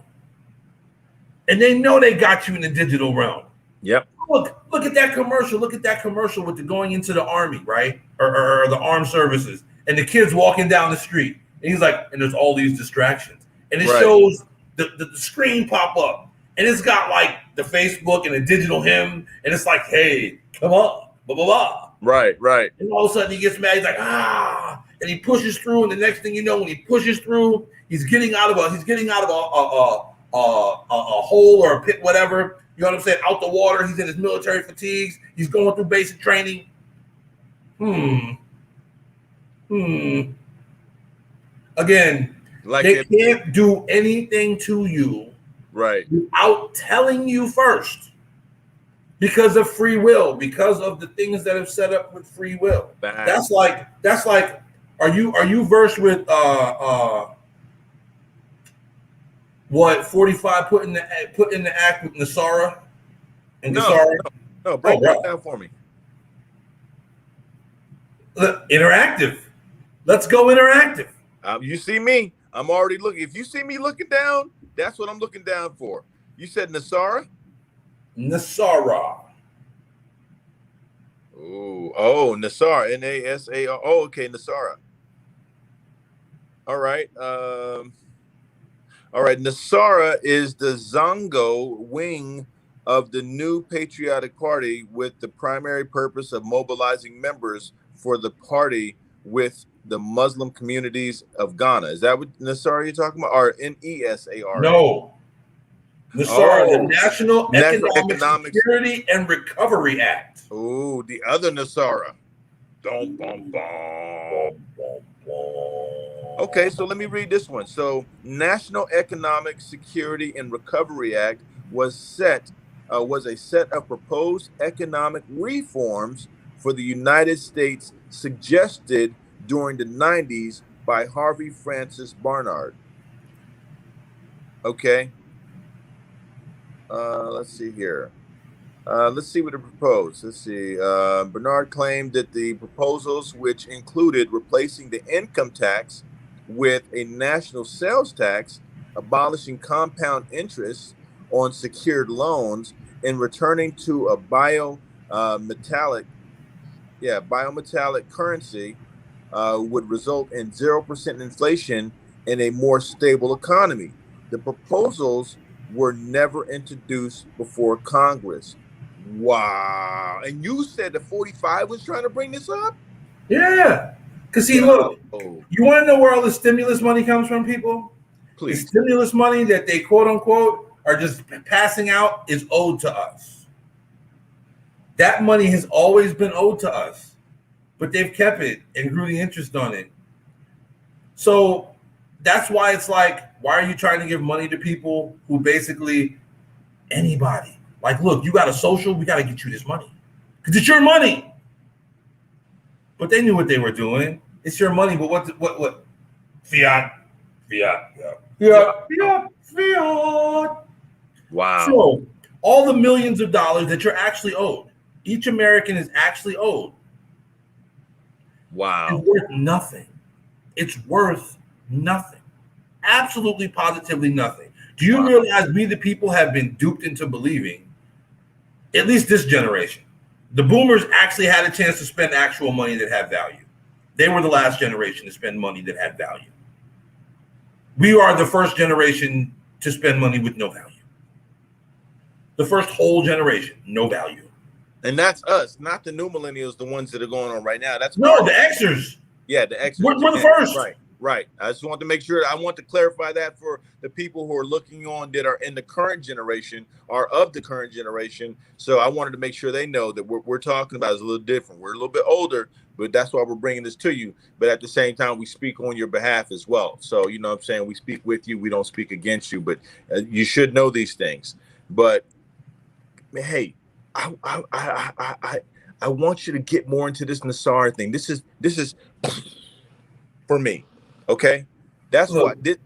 And they know they got you in the digital realm. Yep. Look at that commercial. Look at that commercial with the going into the army, right? Or the armed services. And the kids walking down the street. And he's like, and there's all these distractions. And it shows the screen pop up. And it's got like the Facebook and the digital hymn. And it's like, hey, come on. Blah, blah, blah. Right. And all of a sudden he gets mad. He's like, ah. And he pushes through. And the next thing you know, when he pushes through, he's getting out of a hole or a pit, whatever. You know what I'm saying? Out the water. He's in his military fatigues. He's going through basic training. Again, like they can't do anything to you without telling you first. Because of free will, because of the things that have set up with free will. That's like are you versed with what 45 put in the act with Nasara and Gasara? No, break that down for me. Interactive. Let's go interactive. You see me. I'm already looking. If you see me looking down, that's what I'm looking down for. You said Nasara? Nasara. Oh, Nasara. Nasar. Oh, okay, Nasara. All right. Nasara is the Zongo wing of the new Patriotic Party with the primary purpose of mobilizing members for the party with the Muslim communities of Ghana. Is that what Nasara you're talking about? Or NESARA? No. Nasara, the National Economic Security and Recovery Act. Oh, the other Nasara. Okay, so let me read this one. So, National Economic Security and Recovery Act was a set of proposed economic reforms for the United States suggested during the 90s by Harvey Francis Barnard. Okay. Let's see here. Let's see what it proposed. Let's see. Bernard claimed that the proposals, which included replacing the income tax with a national sales tax, abolishing compound interest on secured loans, and returning to a biometallic currency, would result in 0% inflation and a more stable economy. The proposals were never introduced before Congress. Wow. And you said the 45 was trying to bring this up? Yeah. Because see, look, you want to know where all the stimulus money comes from, people? Please. The stimulus money that they quote unquote are just passing out is owed to us. That money has always been owed to us, but they've kept it and grew the interest on it. So that's why it's like, why are you trying to give money to people who basically anybody? Like, look, you got a social, we got to get you this money because it's your money. But they knew what they were doing. It's your money, but what? Fiat. Wow. So all the millions of dollars that you're actually owed, each American is actually owed. Wow. It's worth nothing. It's worth Nothing. Absolutely, positively nothing. Do you realize we, the people, have been duped into believing, at least this generation, the boomers actually had a chance to spend actual money that had value. They were the last generation to spend money that had value. We are the first generation to spend money with no value. The first whole generation, no value. And that's us, not the new millennials, the ones that are going on right now. That's no, the Xers. Yeah, the Xers. We're the first. Right. I just want to make sure. I want to clarify that for the people who are looking on that are in the current generation, are of the current generation. So I wanted to make sure they know that what we're talking about is a little different. We're a little bit older, but that's why we're bringing this to you. But at the same time, we speak on your behalf as well. So, you know what I'm saying? We speak with you. We don't speak against you, but you should know these things. But hey, I want you to get more into this Nassar thing. This is for me. Okay, that's why this.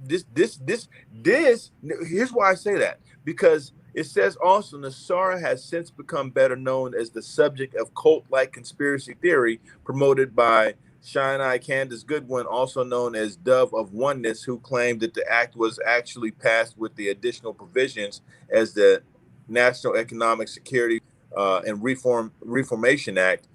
Here's why I say that, because it says also Nassar has since become better known as the subject of cult-like conspiracy theory promoted by Sinai Candace Goodwin, also known as Dove of Oneness, who claimed that the act was actually passed with the additional provisions as the National Economic Security and Reformation Act,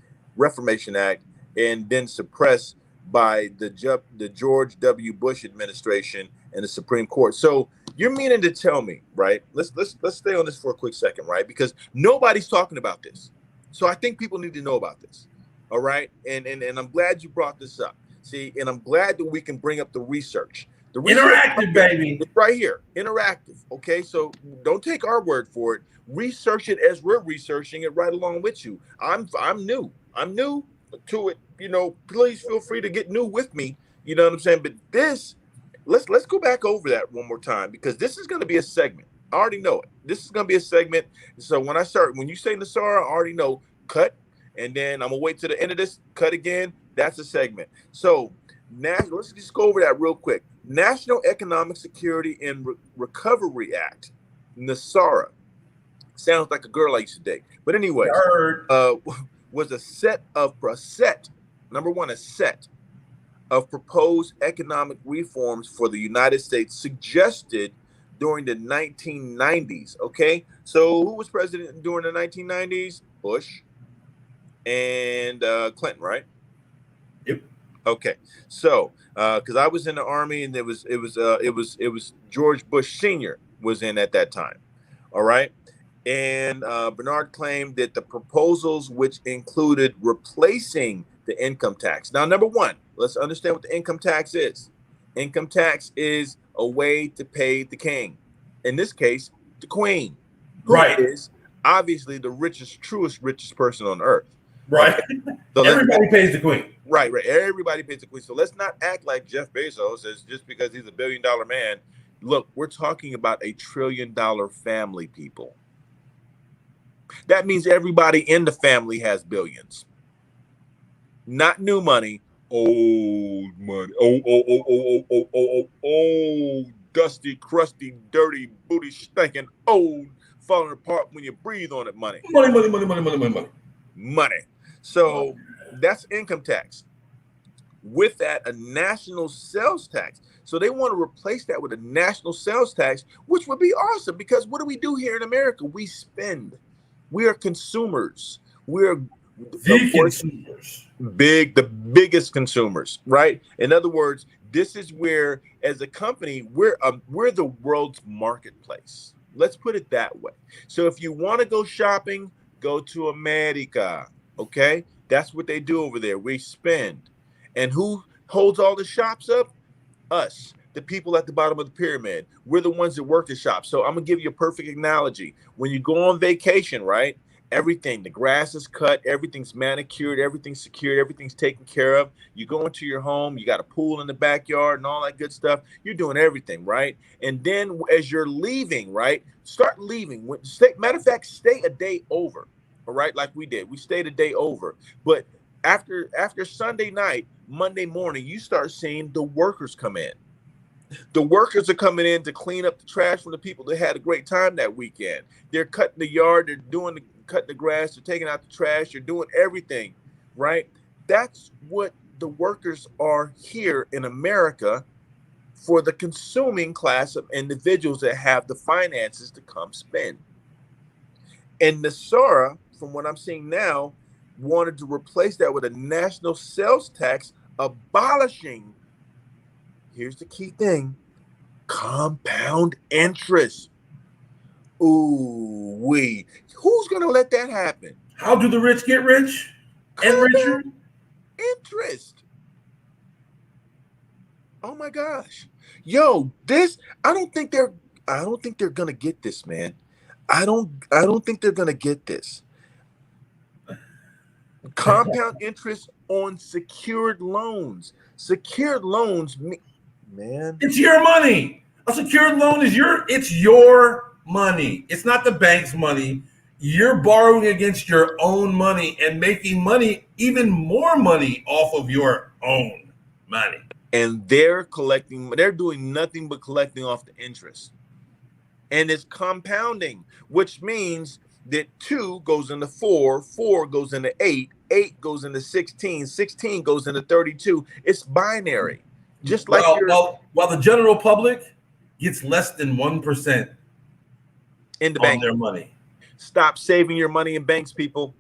and then suppressed by the George W. Bush administration and the Supreme Court. So you're meaning to tell me, right? Let's stay on this for a quick second, right? Because nobody's talking about this. So I think people need to know about this. All right. And I'm glad you brought this up. See, and I'm glad that we can bring up the research. The interactive, baby. It's right here. Interactive. Okay. So don't take our word for it. Research it as we're researching it right along with you. I'm new. I'm new to it. You know, please feel free to get new with me. You know what I'm saying? But this, let's go back over that one more time, because this is going to be a segment. I already know it. This is going to be a segment. So when you say Nassar, I already know cut. And then I'm going to wait to the end of this, cut again. That's a segment. So let's just go over that real quick. National Economic Security and Recovery Act, NASARA. Sounds like a girl I used to date. But anyway, was a set of proposed economic reforms for the United States suggested during the 1990s. Okay, so who was president during the 1990s? Bush and Clinton, right? Yep. Okay, so because I was in the Army, and it was George Bush Sr. was in at that time. All right. And Bernard claimed that the proposals, which included replacing the income tax. Now, number one, let's understand what the income tax is. Income tax is a way to pay the king. In this case, the queen. Who is obviously the richest person on earth. Right. So everybody pays the queen. Right. Everybody pays the queen. So let's not act like Jeff Bezos is just because he's $1 billion man. Look, we're talking about $1 trillion family, people. That means everybody in the family has billions. Not new money, old money. Oh, dusty, crusty, dirty, booty stinking, old, falling apart when you breathe on it money. Money. So that's income tax. With that, a national sales tax. So they want to replace that with a national sales tax, which would be awesome, because what do we do here in America? We spend. We are consumers. We're the biggest consumers, right? In other words, this is where, as a company, we're the world's marketplace. Let's put it that way. So if you want to go shopping, go to America. Okay, that's what they do over there. We spend, and who holds all the shops up? Us, the people at the bottom of the pyramid. We're the ones that work the shop. So I'm gonna give you a perfect analogy. When you go on vacation, right? Everything, the grass is cut, everything's manicured, everything's secured, everything's taken care of. You go into your home, you got a pool in the backyard and all that good stuff. You're doing everything, right? And then as you're leaving, right? Start leaving. Matter of fact, stay a day over. All right, like we did. We stayed a day over. But after Sunday night, Monday morning, you start seeing the workers come in. The workers are coming in to clean up the trash from the people that had a great time that weekend. They're cutting the yard, they're cutting the grass, they're taking out the trash, they're doing everything, right? That's what the workers are here in America for the consuming class of individuals that have the finances to come spend. And Nasara, from what I'm seeing now, wanted to replace that with a national sales tax, abolishing, here's the key thing, compound interest. Ooh, who's going to let that happen? How do the rich get rich and richer? Interest. Oh my gosh. Yo, I don't think they're going to get this, man. I don't think they're going to get this. Compound interest on secured loans. Secured loans, man. It's your money. A secured loan is your money. It's not the bank's money. You're borrowing against your own money and making money, even more money off of your own money. And they're doing nothing but collecting off the interest. And it's compounding, which means that 2 goes into 4, 4 goes into 8, 8 goes into 16, 16 goes into 32. It's binary. Just like while the general public gets less than 1% in the on bank. their money. Stop saving your money in banks, people.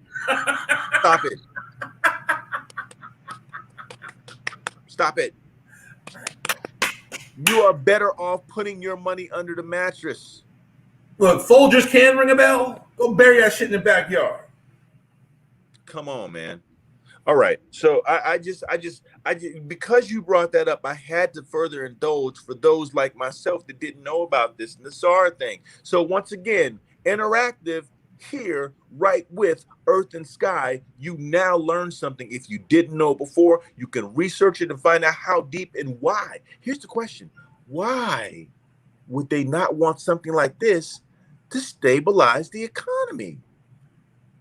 Stop it. Stop it. You are better off putting your money under the mattress. Look, Folgers can ring a bell. Go bury that shit in the backyard. Come on, man. All right. So I just because you brought that up, I had to further indulge for those like myself that didn't know about this Nassar thing. So once again, interactive here, right with Earth and Sky. You now learn something. If you didn't know before, you can research it and find out how deep and why. Here's the question. Why would they not want something like this to stabilize the economy?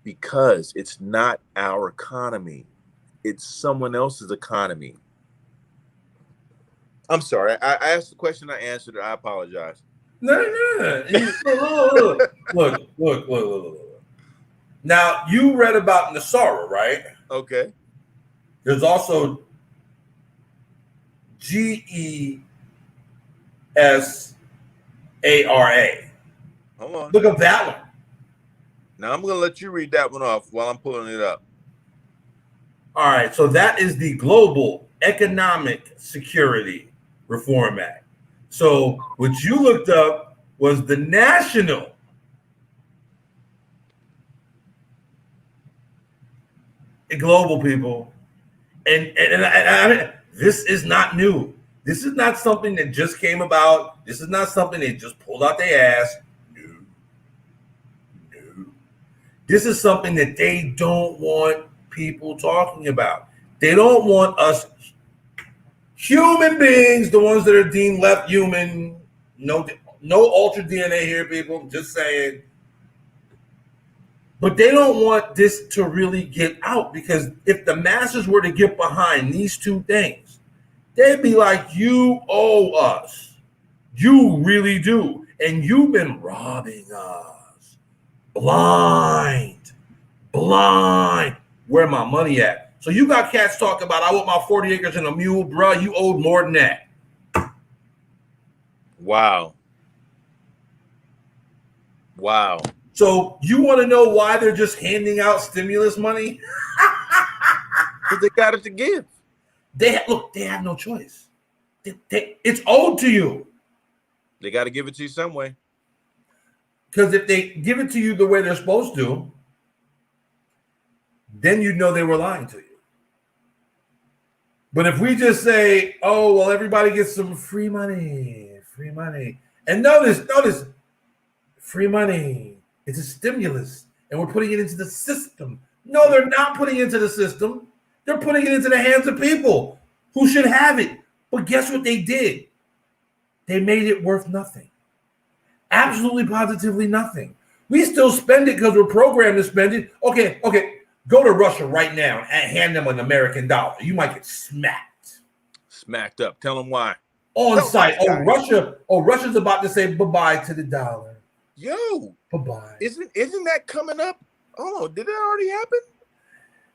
Because it's not our economy. It's someone else's economy. I'm sorry. I asked the question. I answered it. I apologize. No. Look. Now, you read about Nasara, right? Okay. There's also GESARA. Hold on. Look up that one. Now, I'm going to let you read that one off while I'm pulling it up. All right. So that is the Global Economic Security Reform Act. So what you looked up was the National Global people. And I mean, this is not new. This is not something that just came about. This is not something they just pulled out their ass. No. This is something that they don't want people talking about. They don't want us human beings, the ones that are deemed left human. No altered DNA here, people. Just saying. But they don't want this to really get out, because if the masses were to get behind these two things, they'd be like, you owe us. You really do. And you've been robbing us. Blind. Where my money at? So you got cats talking about, I want my 40 acres and a mule, bruh. You owed more than that. Wow. So you want to know why they're just handing out stimulus money? Because they got it to give. They have no choice. It's owed to you. They got to give it to you some way. Because if they give it to you the way they're supposed to, then you'd know they were lying to you. But if we just say, oh, well, everybody gets some free money. And notice, free money. It's a stimulus, and we're putting it into the system. No, they're not putting it into the system. They're putting it into the hands of people who should have it. But guess what they did? They made it worth nothing. Absolutely, positively nothing. We still spend it because we're programmed to spend it. Okay. Go to Russia right now and hand them an American dollar. You might get smacked. Smacked up. Tell them why. On site. Russia's about to say bye-bye to the dollar. Yo. Bye-bye. Isn't that coming up? Oh, did it already happen?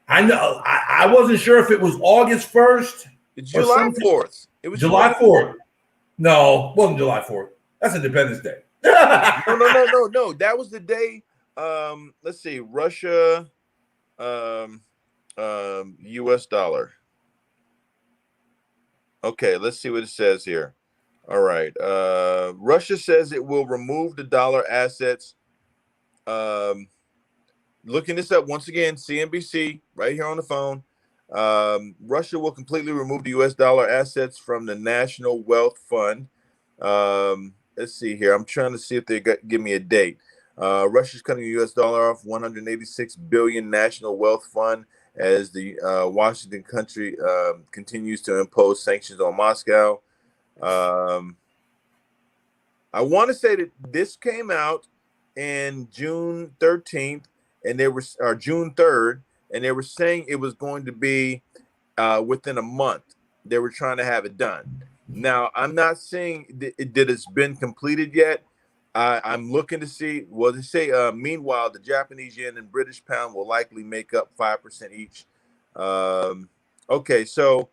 I know. I wasn't sure if it was August 1st. July 4th. It was July 4th. No, wasn't July 4th. That's Independence Day. No. That was the day. Let's see, Russia, U.S. dollar. Okay, let's see what it says here. All right. Russia says it will remove the dollar assets. Looking this up once again, CNBC right here on the phone. Russia will completely remove the U.S. dollar assets from the National Wealth Fund. Let's see here. I'm trying to see if they give me a date. Russia's cutting the U.S. dollar off 186 billion National Wealth Fund as the Washington country continues to impose sanctions on Moscow. I want to say that this came out in June 13th, and they were or June 3rd, and they were saying it was going to be within a month. They were trying to have it done. Now, I'm not saying that it's been completed yet. I'm looking to see. Well, they say, meanwhile, the Japanese yen and British pound will likely make up 5% each. Okay, so,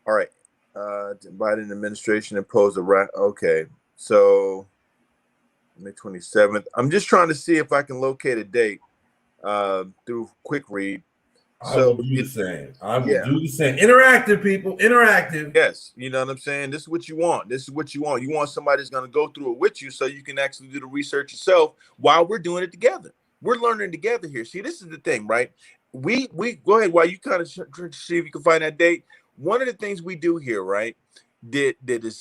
all right. Biden administration imposed a right. Okay, so May 27th. I'm just trying to see if I can locate a date through quick read. I will do the same. I will Yeah. do the same. Interactive, people. Interactive. Yes. You know what I'm saying? This is what you want. This is what you want. You want somebody that's going to go through it with you so you can actually do the research yourself while we're doing it together. We're learning together here. See, this is the thing, right? We go ahead while you kind of see if you can find that date. One of the things we do here, right, that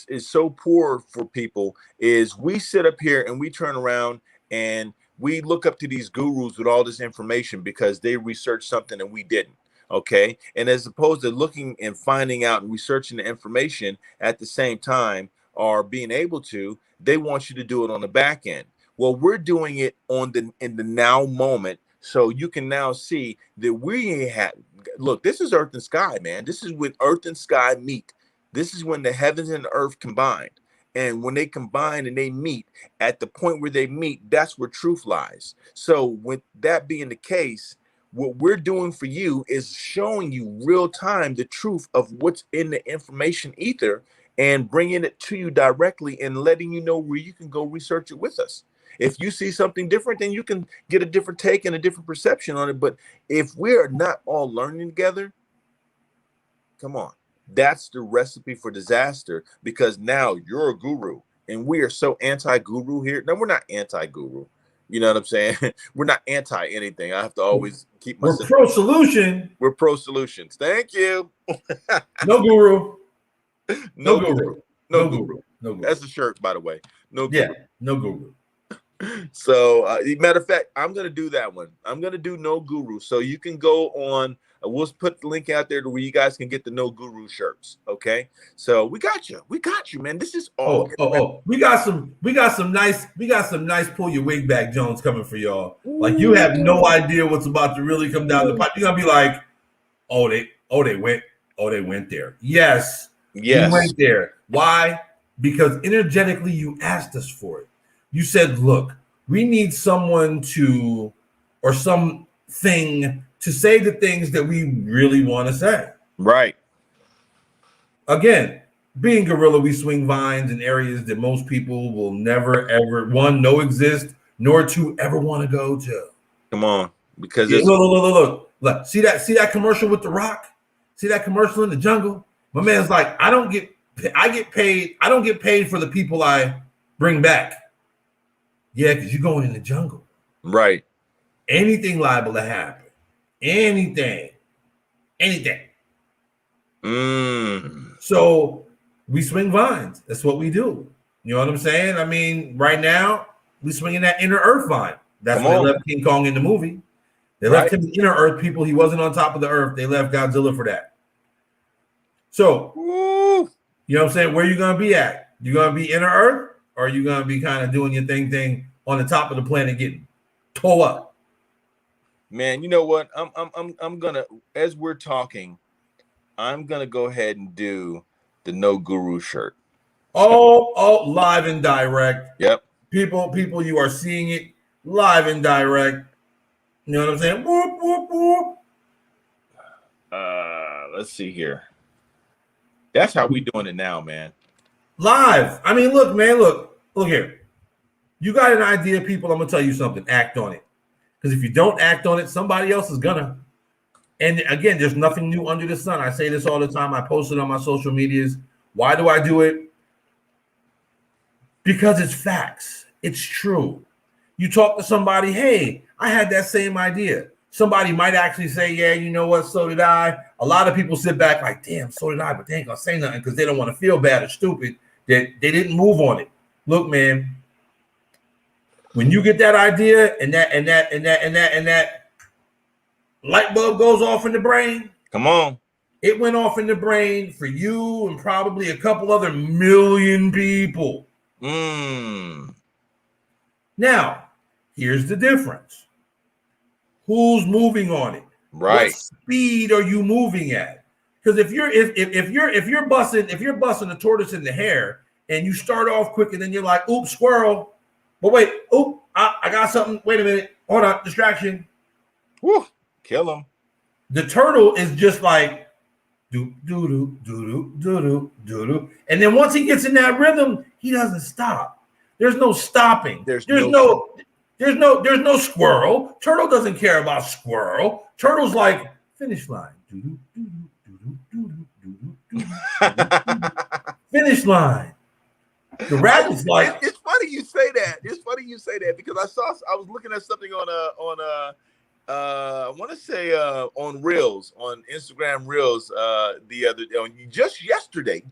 is so poor for people is we sit up here and we turn around and we look up to these gurus with all this information because they researched something and we didn't. Okay. And as opposed to looking and finding out and researching the information at the same time or being able to, they want you to do it on the back end. Well, we're doing it in the now moment. So you can now see that we have, look, this is earth and sky, man. This is when earth and sky meet. This is when the heavens and the earth combined. And when they combine and they meet at the point where they meet, that's where truth lies. So with that being the case, what we're doing for you is showing you real time the truth of what's in the information ether and bringing it to you directly and letting you know where you can go research it with us. If you see something different, then you can get a different take and a different perception on it. But if we're not all learning together, come on. That's the recipe for disaster because now you're a guru and we are so anti-guru here. No, we're not anti-guru. You know what I'm saying? We're not anti anything. I have to always keep myself. We're pro solution. We're pro solutions. Thank you. No guru. No guru. No guru. No guru. That's a shirt, by the way. No guru. Yeah, no guru. So, matter of fact, I'm going to do that one. I'm going to do no guru. So you can go on. We'll put the link out there to where you guys can get the no guru shirts. Okay. So we got you. We got you, man. This is all. We got some nice pull your wig back Jones coming for y'all. Like you have no idea what's about to really come down the pipe. You're gonna be like, they went there. Yes. We went there. Why? Because energetically you asked us for it. You said, look, we need someone to, or something to say the things that we really want to say. Right. Again, being gorilla, we swing vines in areas that most people will never, ever, one, know exist, nor two, ever want to go to. Come on. Because look. See that commercial with The Rock? See that commercial in the jungle? My man's like, I don't get paid for the people I bring back. Yeah, because you're going in the jungle. Right. Anything liable to happen. Anything. So we swing vines. That's what we do. You know what I'm saying? I mean, right now, we swinging that inner earth vine. That's why they left King Kong in the movie. They left him the inner earth people. He wasn't on top of the earth. They left Godzilla for that. So, you know what I'm saying? Where you going to be at? You going to be inner earth? Or are you going to be kind of doing your thing on the top of the planet getting tore up? Man, you know what? I'm going to, as we're talking, I'm going to go ahead and do the No Guru shirt. Oh, live and direct. Yep. People, you are seeing it live and direct. You know what I'm saying? Whoop, whoop, whoop. Let's see here. That's how we doing it now, man. Live. I mean, look, man, look here. You got an idea, people. I'm gonna tell you something. Act on it. Because if you don't act on it, somebody else is gonna. And again, there's nothing new under the sun. I say this all the time. I post it on my social medias. Why do I do it? Because it's facts. It's true. You talk to somebody, hey, I had that same idea. Somebody might actually say, yeah, you know what? So did I. A lot of people sit back like, damn, so did I, but they ain't gonna say nothing because they don't want to feel bad or stupid that they didn't move on it. Look, man, when you get that idea and that light bulb goes off in the brain, Come on. it went off in the brain for you and probably a couple other million people. Now, here's the difference. Who's moving on it? Right. What speed are you moving at? Because if you're busting a tortoise in the hair and you start off quick and then you're like, oops, squirrel. But wait, I got something. Wait a minute. Hold on, distraction. Woo, kill him. The turtle is just like do do do do do do do do, and then once he gets in that rhythm, he doesn't stop. There's no stopping. There's no squirrel. Turtle doesn't care about squirrel. Turtle's like finish line. Finish line. The rabbit's like. It's funny you say that. It's funny you say that because I was looking at something on I want to say on Reels, on Instagram Reels, the other just yesterday,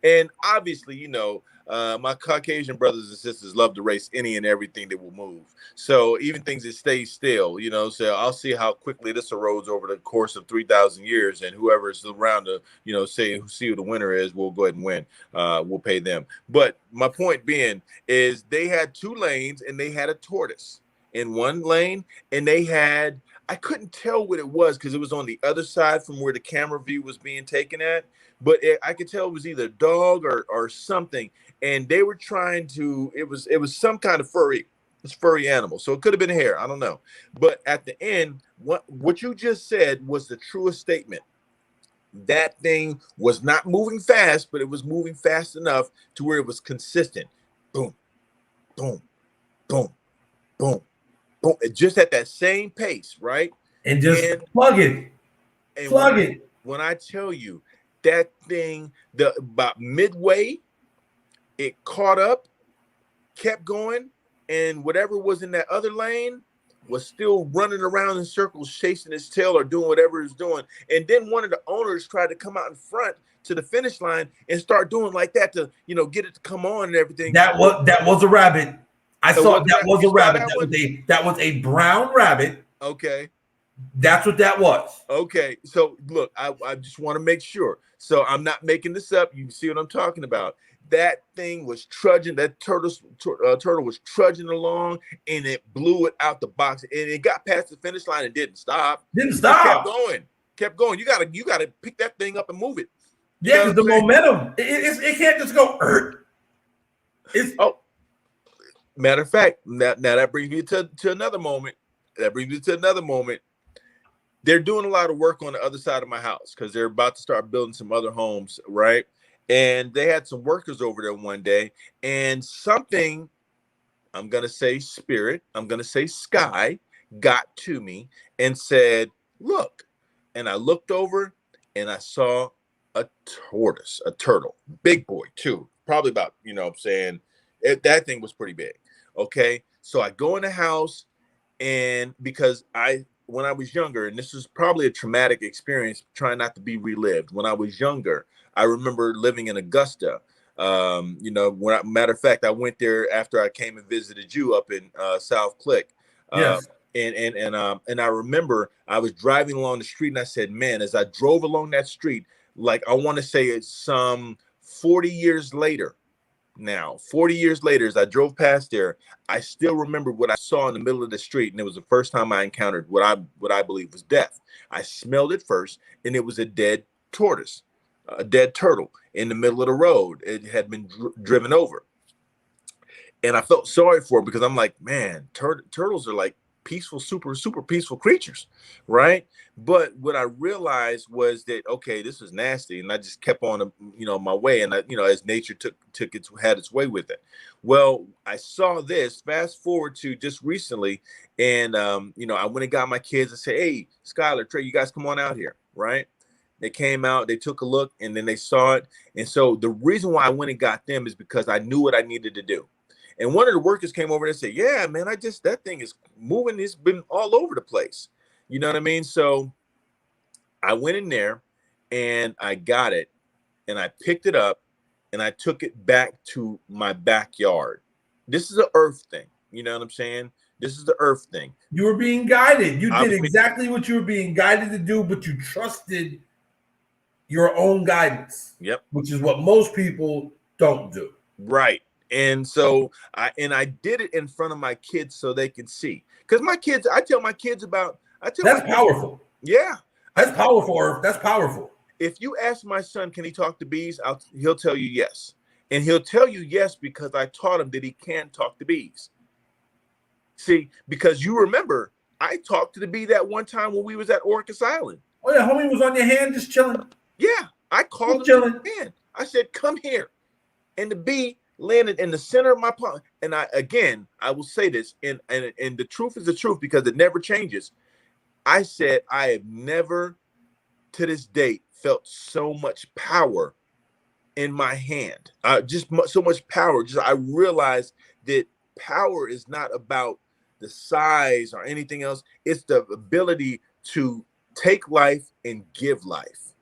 and obviously, you know, my Caucasian brothers and sisters love to race any and everything that will move. So even things that stay still, you know. So I'll see how quickly this erodes over the course of 3,000 years, and whoever is around to, you know, see who the winner is, we'll go ahead and win. We'll pay them. But my point being is they had 2 lanes and they had a tortoise in one lane, and they had, I couldn't tell what it was because it was on the other side from where the camera view was being taken at, but I could tell it was either a dog or something, and they were trying to, it was some kind of furry animal, so it could have been hair, I don't know. But at the end, what you just said was the truest statement. That thing was not moving fast, but it was moving fast enough to where it was consistent. Boom, boom, boom, boom, boom, just at that same pace, right? And just plug it. Plug it. When I tell you that thing, about midway, it caught up, kept going, and whatever was in that other lane was still running around in circles, chasing its tail or doing whatever it's doing. And then one of the owners tried to come out in front to the finish line and start doing like that to, you know, get it to come on and everything. That was a rabbit. I saw that was a rabbit. That was a brown rabbit. Okay. That's what that was. Okay. So look, I just want to make sure. So I'm not making this up. You see what I'm talking about. That thing was trudging. That turtle was trudging along, and it blew it out the box. And it got past the finish line and didn't stop. Kept going. You gotta pick that thing up and move it. Yeah, because the momentum. It can't just go. Matter of fact, now that brings me to another moment. They're doing a lot of work on the other side of my house because they're about to start building some other homes, right? And they had some workers over there one day, and something, I'm going to say spirit, I'm going to say sky, got to me and said, look. And I looked over and I saw a turtle, big boy too, probably about, you know what I'm saying, that thing was pretty big. Okay. So I go in the house, and because when I was younger, and this was probably a traumatic experience, trying not to be relived. When I was younger, I remember living in Augusta. You know, matter of fact, I went there after I came and visited you up in South Click. Yes. And I remember I was driving along the street, and I said, man, as I drove along that street, like I want to say it's some 40 years later. Now, 40 years later, as I drove past there, I still remember what I saw in the middle of the street, and it was the first time I encountered what I believe was death. I smelled it first, and it was a dead tortoise, a dead turtle in the middle of the road. It had been driven over, and I felt sorry for it because I'm like, man, turtles are like peaceful, super peaceful creatures, right? But what I realized was that, okay, this was nasty, and I just kept on, my way, and as nature had its way with it. Well, I saw this. Fast forward to just recently, and I went and got my kids and said, "Hey, Skylar, Trey, you guys come on out here," right? They came out, they took a look, and then they saw it. And so the reason why I went and got them is because I knew what I needed to do. And one of the workers came over and said, "Yeah, man, that thing is moving. It's been all over the place." You know what I mean? So I went in there and I got it and I picked it up and I took it back to my backyard. This is an earth thing. You know what I'm saying? This is the earth thing. You were being guided. You did exactly what you were being guided to do, but you trusted your own guidance. Yep. Which is what most people don't do. Right. And so I did it in front of my kids so they can see. Because my kids, I tell my kids about. That's powerful. Yeah. That's powerful. That's powerful. If you ask my son, can he talk to bees? He'll tell you yes. And he'll tell you yes because I taught him that he can talk to bees. See, because you remember, I talked to the bee that one time when we was at Orcas Island. Oh yeah, homie was on your hand just chilling. Yeah, I called him to the hand. I said, "Come here," and the bee landed in the center of my palm. And I will say this, and the truth is the truth because it never changes. I said I have never, to this date, felt so much power in my hand. So much power. I realized that power is not about the size or anything else. It's the ability to take life and give life.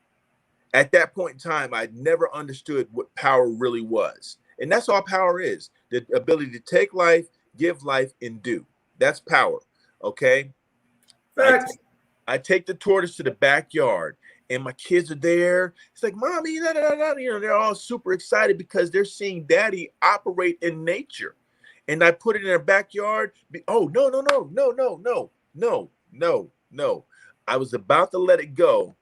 At that point in time, I never understood what power really was. And that's all power is. The ability to take life, give life, and do. That's power. Okay? Facts. I take the tortoise to the backyard and my kids are there. It's like, "Mommy, da, da, da, da." They're all super excited because they're seeing daddy operate in nature. And I put it in their backyard. Oh, no. I was about to let it go.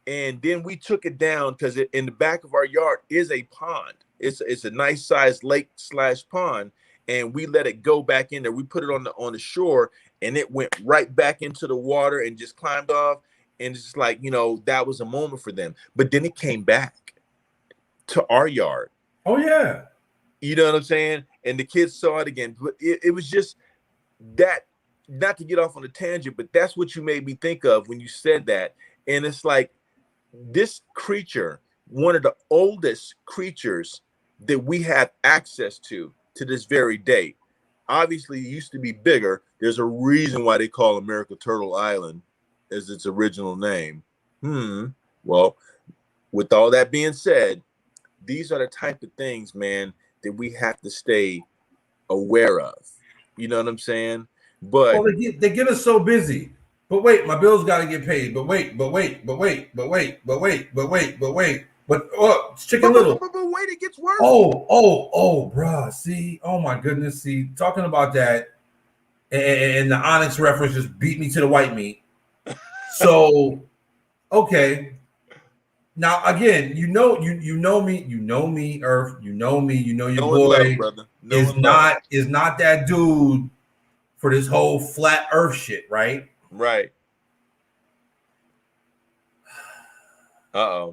And then we took it down because in the back of our yard is a pond. It's a nice sized lake/pond. And we let it go back in there. We put it on the shore and it went right back into the water and just climbed off. And it's just like, that was a moment for them. But then it came back to our yard. Oh, yeah. You know what I'm saying? And the kids saw it again. But it was just that, not to get off on a tangent, but that's what you made me think of when you said that. And it's like this creature, one of the oldest creatures that we have access to this very day. Obviously, it used to be bigger. There's a reason why they call America Turtle Island as its original name. Well, with all that being said, these are the type of things, man, that we have to stay aware of. You know what I'm saying? But they get us so busy. But wait, my bills got to get paid. But wait. But it's Chicken Little. But wait, it gets worse. Oh, bruh. See, oh my goodness. See, talking about that, and the Onyx reference just beat me to the white meat. So, okay. Now again, you know me, Earth. You know me. You know your boy brother. is not that dude for this whole flat Earth shit, right? Right.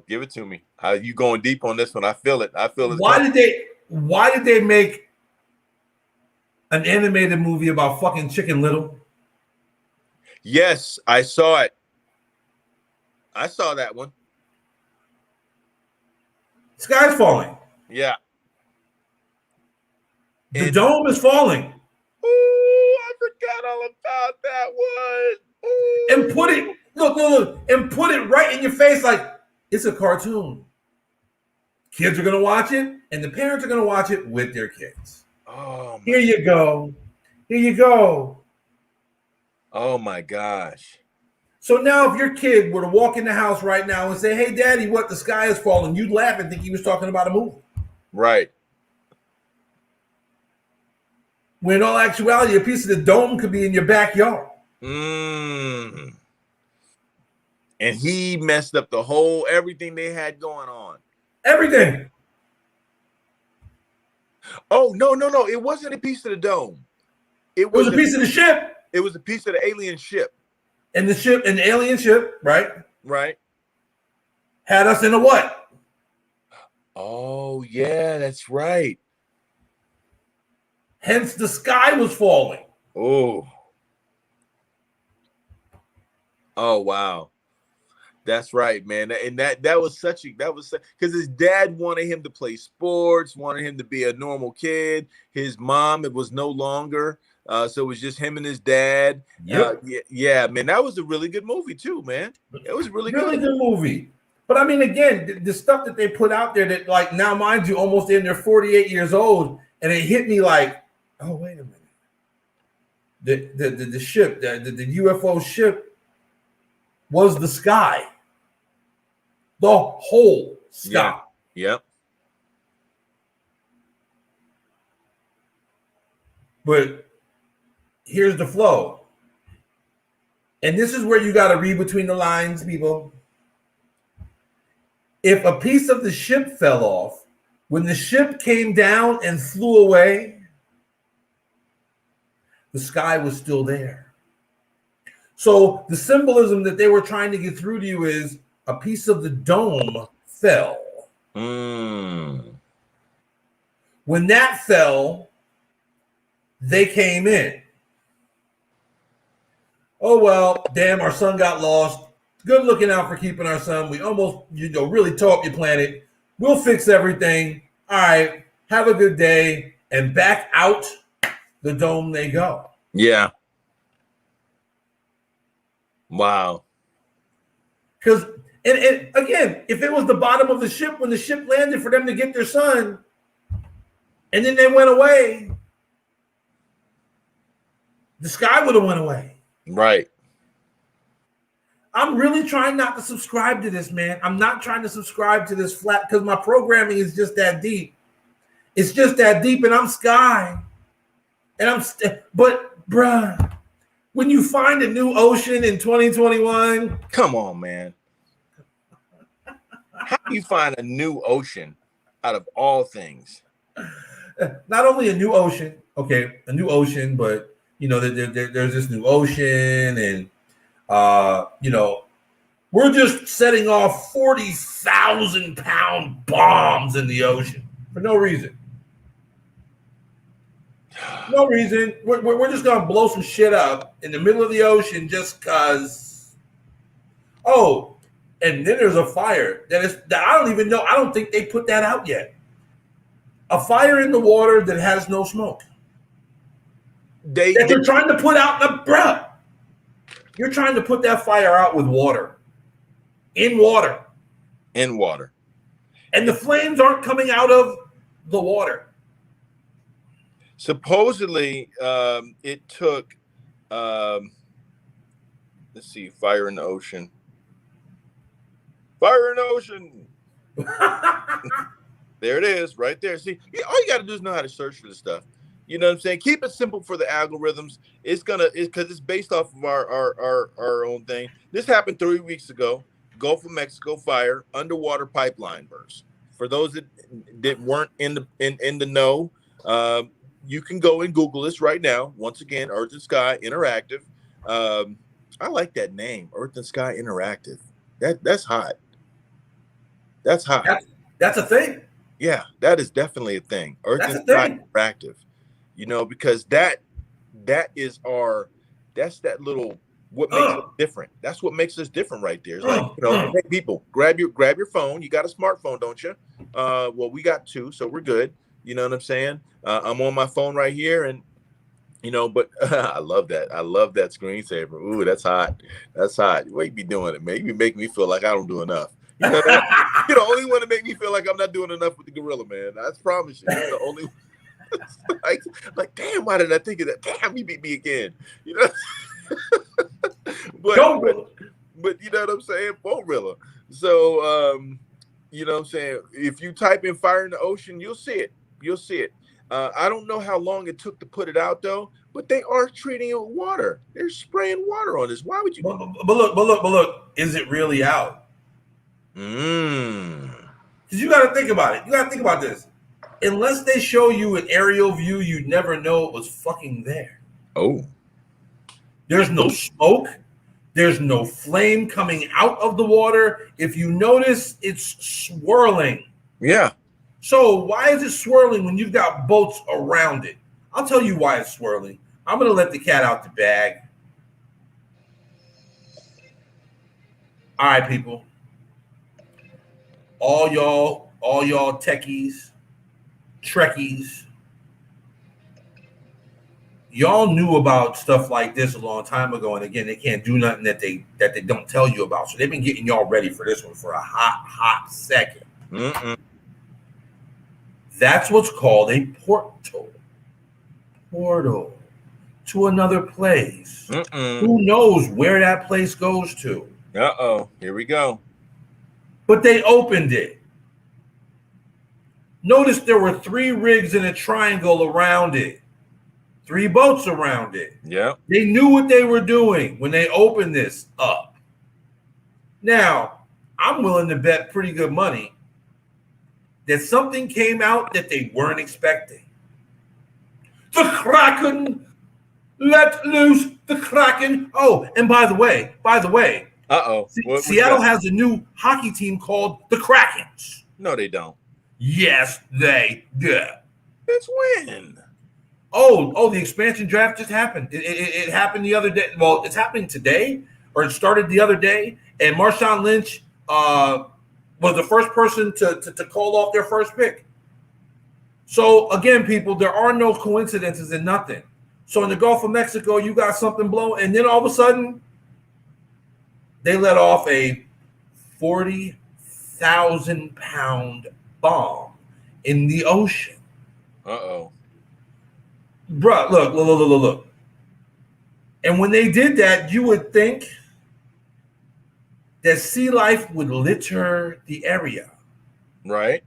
Give it to me. You going deep on this one? I feel it. Why did they make an animated movie about fucking Chicken Little? Yes, I saw it. I saw that one. Sky's falling. Yeah. The dome is falling. Ooh, I forgot all about that one. Ooh. And put it right in your face like it's a cartoon. Kids are gonna watch it, and the parents are gonna watch it with their kids. Oh, here you go. Oh my gosh. So now if your kid were to walk in the house right now and say, "Hey daddy, what, the sky is falling," you'd laugh and think he was talking about a movie. Right. When in all actuality, a piece of the dome could be in your backyard. And he messed up everything they had going on. Everything. Oh, no. It wasn't a piece of the dome. It was a piece of the ship. It was a piece of the alien ship. And the alien ship, right? Right. Had us in a what? Oh, yeah, that's right. Hence the sky was falling. Oh. Oh, wow. That's right, man. And that was because his dad wanted him to play sports, wanted him to be a normal kid. His mom, it was no longer. So it was just him and his dad. Yep. Yeah, man. That was a really good movie too, man. It was really good movie. But I mean, again, the stuff that they put out there that, like, now, mind you, almost in, they're 48 years old, and it hit me like, oh, wait a minute. The ship, the UFO ship was the sky. The whole sky. Yeah. Yep. But here's the flow. And this is where you got to read between the lines, people. If a piece of the ship fell off, when the ship came down and flew away, the sky was still there. So the symbolism that they were trying to get through to you is a piece of the dome fell. Mm. When that fell, they came in. Oh, well, damn, our son got lost. Good looking out for keeping our son. We almost, really tore up your planet. We'll fix everything. All right, have a good day. And back out the dome they go. Yeah. Wow. Because, and again, if it was the bottom of the ship when the ship landed for them to get their son, and then they went away, the sky would have went away. Right. I'm really trying not to subscribe to this, man. I'm not trying to subscribe to this flat because my programming is just that deep. It's just that deep, and I'm Sky. And but bruh, when you find a new ocean in 2021, come on, man. How do you find a new ocean out of all things? Not only a new ocean, but there's this new ocean, and we're just setting off 40,000-pound bombs in the ocean for no reason. No reason. We're just gonna blow some shit up in the middle of the ocean just cause. Oh, and then there's a fire that I don't even know. I don't think they put that out yet. A fire in the water that has no smoke. You're trying to put out bruh. You're trying to put that fire out with water. In water. In water. And the flames aren't coming out of the water. Supposedly, it took, let's see, fire in the ocean. Fire in the ocean. There it is, right there. See, all you got to do is know how to search for this stuff. You know what I'm saying? Keep it simple for the algorithms. It's because it's based off of our own thing. This happened 3 weeks ago. Gulf of Mexico fire, underwater pipeline burst. For those that weren't in the know, you can go and Google this right now. Once again, Earth and Sky Interactive. I like that name, Earth and Sky Interactive. That's hot. That's hot. That's a thing. Yeah, that is definitely a thing. Earth That's and Sky Interactive. Because that's that little what makes us different. That's what makes us different right there. It's like, hey, people, grab your phone. You got a smartphone, don't you? Well, we got two, so we're good. You know what I'm saying? I'm on my phone right here, and but I love that. I love that screensaver. Ooh, that's hot. That's hot. Why you be doing it, man? You be making me feel like I don't do enough. You're the only one to make me feel like I'm not doing enough with the gorilla, man. I promise you. You're the only one. like, damn, why did I think of that? Damn, he beat me again. But you know what I'm saying? Gorilla. So you know what I'm saying? If you type in fire in the ocean, you'll see it. You'll see it. I don't know how long it took to put it out though, but they are treating it with water. They're spraying water on this. Why would you? But look, is it really out? Because you got to think about it. You got to think about this. Unless they show you an aerial view, you'd never know it was fucking there. Oh. There's no smoke. There's no flame coming out of the water. If you notice, it's swirling. Yeah. So why is it swirling when you've got boats around it? I'll tell you why it's swirling. I'm going to let the cat out the bag. All right, people. All y'all techies, Trekkies, y'all knew about stuff like this a long time ago, and again, they can't do nothing that they don't tell you about. So they've been getting y'all ready for this one for a hot second. That's what's called a portal to another place. Who knows where that place goes to? Here we go. But they opened it. Notice there were 3 rigs in a triangle around it. 3 boats around it. Yeah. They knew what they were doing when they opened this up. Now, I'm willing to bet pretty good money that something came out that they weren't expecting. The Kraken! Let loose the Kraken! Oh, and by the way, Seattle has a new hockey team called the Krakens. No, they don't. Yes, they do. It's when? Oh, the expansion draft just happened. It happened the other day. Well, it's happening today, or it started the other day. And Marshawn Lynch was the first person to call off their first pick. So again, people, there are no coincidences in nothing. So in the Gulf of Mexico, you got something blowing, and then all of a sudden, they let off a 40,000-pound bomb in the ocean. Bruh, look. And when they did that, you would think that sea life would litter the area. Right.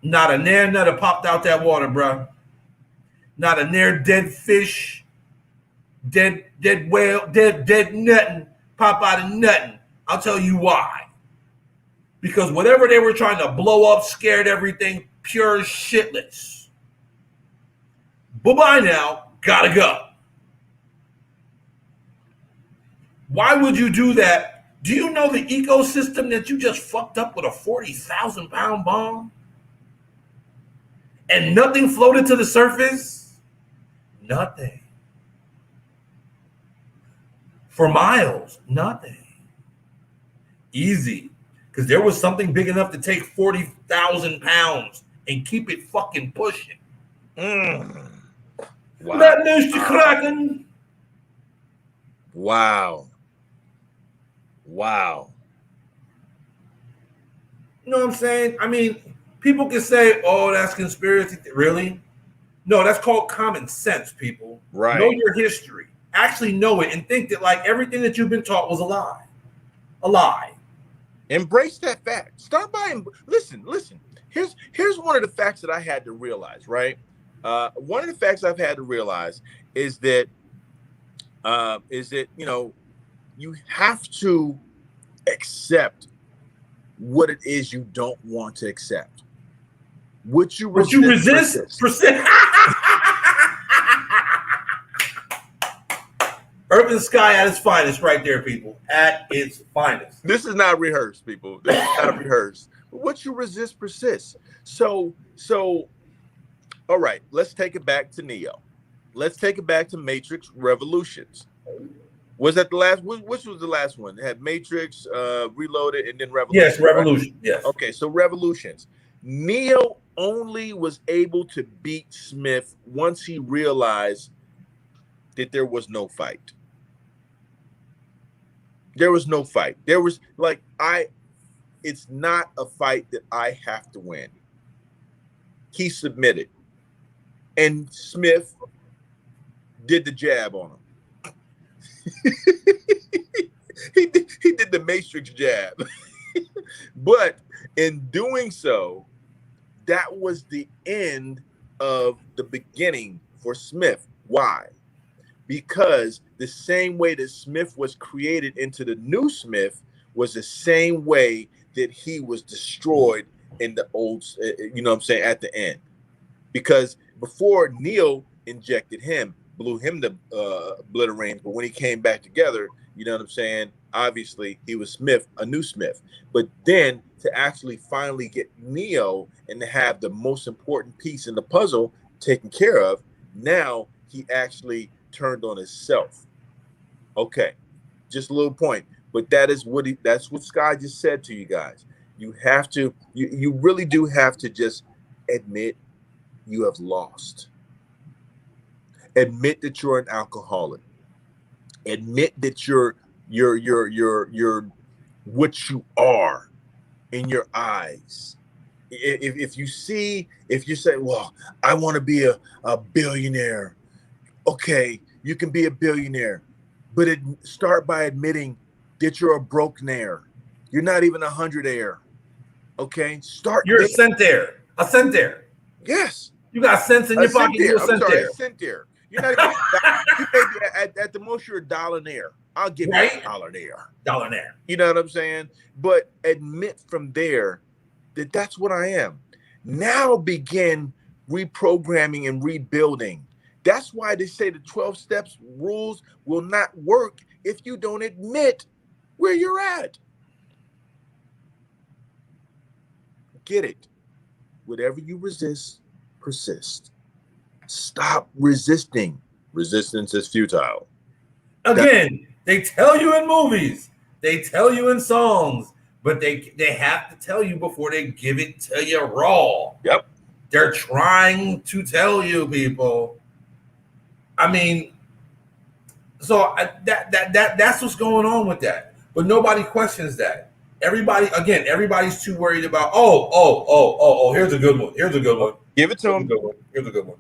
Not a nair nutter popped out that water, bruh. Not a nair dead fish, dead whale, dead nothing pop out of nothing. I'll tell you why. Because whatever they were trying to blow up scared everything pure shitless. Bye-bye now. Gotta go. Why would you do that? Do you know the ecosystem that you just fucked up with a 40,000-pound bomb? And nothing floated to the surface? Nothing. For miles, nothing. Easy. Because there was something big enough to take 40,000 pounds and keep it fucking pushing. Wow. Let loose the Kraken. Wow. You know what I'm saying? I mean, people can say, oh, that's conspiracy. Really? No, that's called common sense, people. Right. Know your history. Actually know it and think that like everything that you've been taught was a lie. A lie. Embrace that fact. Start by listen. Here's one of the facts that I had to realize, right? One of the facts I've had to realize is that you know, you have to accept what it is you don't want to accept. What you resist? Urban Sky at its finest right there, people. At its finest. This is not rehearsed, people. This is not rehearsed. But what you resist persists. So, all right, let's take it back to Neo. Let's take it back to Matrix Revolutions. Was that the last? Which was the last one? It had Matrix, Reloaded, and then Revolution. Yes, Revolution. Right? Yes. Okay, so Revolutions. Neo only was able to beat Smith once he realized that there was no fight. There was no fight. There was it's not a fight that I have to win. He submitted. And Smith did the jab on him. he did the Matrix jab. But in doing so, that was the end of the beginning for Smith. Why? Because the same way that Smith was created into the new Smith was the same way that he was destroyed in the old, you know what I'm saying, at the end. Because before Neo injected him, blew him to obliterating. But when he came back together, you know what I'm saying? Obviously, he was Smith, a new Smith. But then to actually finally get Neo and to have the most important piece in the puzzle taken care of, now he actually turned on himself. Okay, just a little point. But that's what Sky just said to you guys. You have to, you really do have to just admit you have lost. Admit that you're an alcoholic. Admit that you're what you are in your eyes. If you say, well, I want to be a billionaire. Okay, you can be a billionaire, but start by admitting that you're a broke-naire. You're not even a hundred-aire. Okay, start. You're a centaire. A centaire. Yes. You got cents in your pocket. You're a centaire. A centaire. You're not even. You may be at the most you're a dollar-naire. I'll give you a dollar-naire. Dollar-naire. You know what I'm saying? But admit from there that that's what I am. Now begin reprogramming and rebuilding. That's why they say the 12 steps rules will not work if you don't admit where you're at. Get it. Whatever you resist, persist. Stop resisting. Resistance is futile. Again, they tell you in movies, they tell you in songs, but they have to tell you before they give it to you raw. Yep. They're trying to tell you, people. I mean, so that's what's going on with that. But nobody questions that. Everybody's too worried about, here's a good one. Here's a good one. Give it to them. Here's a good one.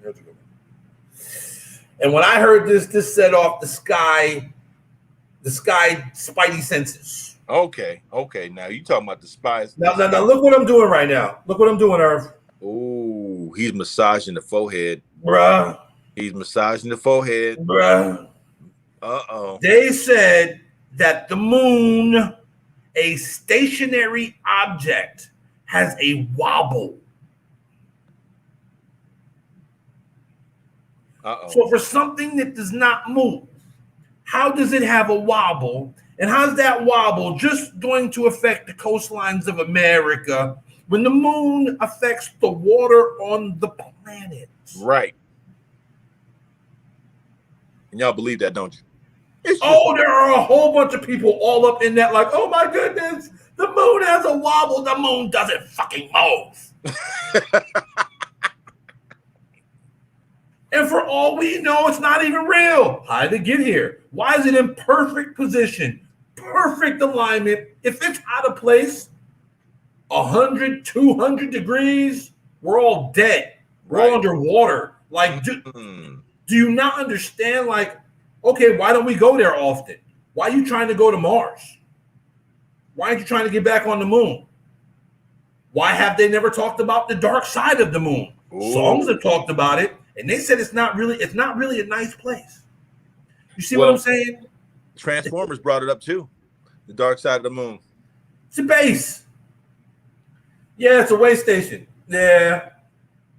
And when I heard this set off the Sky spidey senses. Okay. Now you talking about the spies. Now look what I'm doing right now. Look what I'm doing, Irv. Oh, he's massaging the forehead. Bruh. He's massaging the forehead. Bruh. Uh-oh. They said that the moon, a stationary object, has a wobble. Uh-oh. So for something that does not move, how does it have a wobble? And how's that wobble just going to affect the coastlines of America when the moon affects the water on the planet? Right. And y'all believe that, don't you? There are a whole bunch of people all up in that, like, oh my goodness, the moon has a wobble. The moon doesn't fucking move. And for all we know, it's not even real. How did it get here? Why is it in perfect position? Perfect alignment. If it's out of place, 100, 200 degrees, we're all dead. We're all underwater. Like, do you not understand? Like, okay, why don't we go there often? Why are you trying to go to Mars? Why aren't you trying to get back on the moon? Why have they never talked about the dark side of the moon? Ooh. Songs have talked about it, and they said it's not really a nice place. You see what I'm saying? Transformers brought it up too. The dark side of the moon. It's a base. Yeah, it's a way station. Yeah.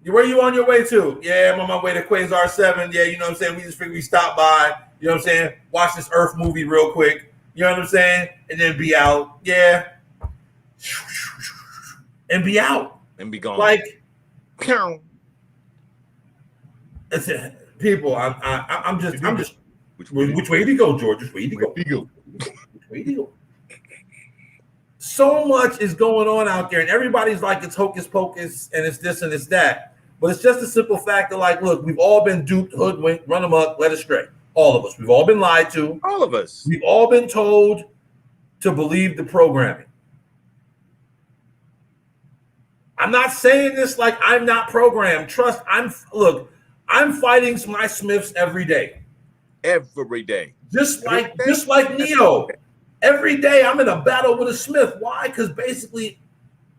Where are you on your way to? Yeah, I'm on my way to Quasar 7. Yeah, you know what I'm saying? We just figured we stop by, you know what I'm saying? Watch this Earth movie real quick. You know what I'm saying? And then be out. Yeah. And be out. And be gone. Like, it's people, I'm just which way did he go, George? Which way did he go? Which way did he go? So much is going on out there, and everybody's like, it's hocus pocus, and it's this and it's that. But it's just a simple fact of like, look, we've all been duped, hoodwinked, run amok, led astray. All of us. We've all been lied to. All of us. We've all been told to believe the programming. I'm not saying this like I'm not programmed. Trust, I'm fighting my Smiths every day. Every day. Just like Neo. Every day I'm in a battle with a Smith. Why? Because basically,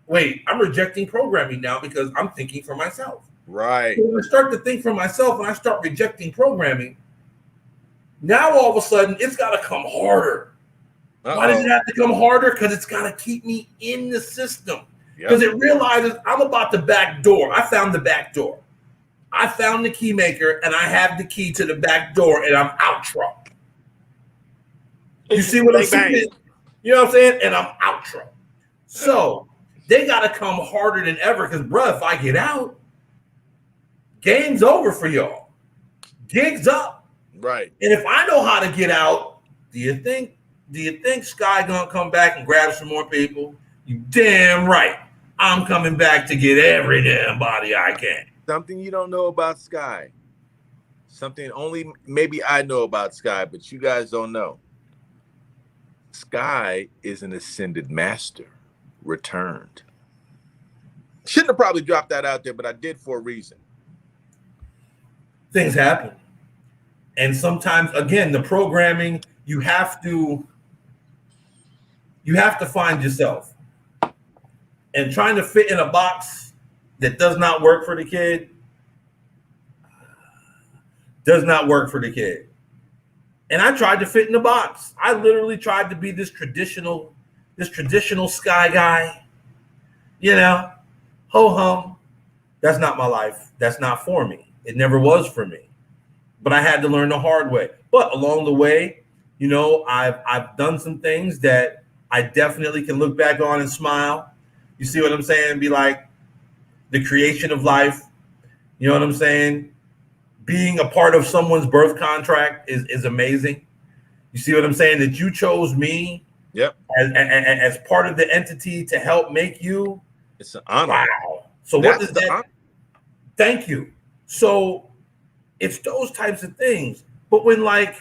I'm rejecting programming now because I'm thinking for myself. Right. So when I start to think for myself and I start rejecting programming, now all of a sudden it's got to come harder. Why does it have to come harder? Because it's got to keep me in the system. Because it realizes I'm about the back door. I found the back door. I found the key maker and I have the key to the back door and I'm outro. You see what I'm saying? You know what I'm saying? And I'm outro. So they got to come harder than ever because, bro, if I get out, game's over for y'all. Gig's up. Right. And if I know how to get out, do you think Sky gonna come back and grab some more people? You damn right. I'm coming back to get every damn body I can. Something you don't know about Sky. Something only maybe I know about Sky, but you guys don't know. Sky is an ascended master, returned. Shouldn't have probably dropped that out there, but I did for a reason. Things happen. And sometimes, again, the programming, you have to find yourself. And trying to fit in a box that does not work for the kid does not work for the kid. And I tried to fit in the box. I literally tried to be this traditional Sky guy. You know, ho hum. That's not my life. That's not for me. It never was for me. But I had to learn the hard way. But along the way, you know, I've done some things that I definitely can look back on and smile. You see what I'm saying? Be like the creation of life. You know what I'm saying? Being a part of someone's birth contract is amazing. You see what I'm saying? That you chose me as part of the entity to help make you. It's an honor. Wow. So what does that? Thank you. So it's those types of things. But when like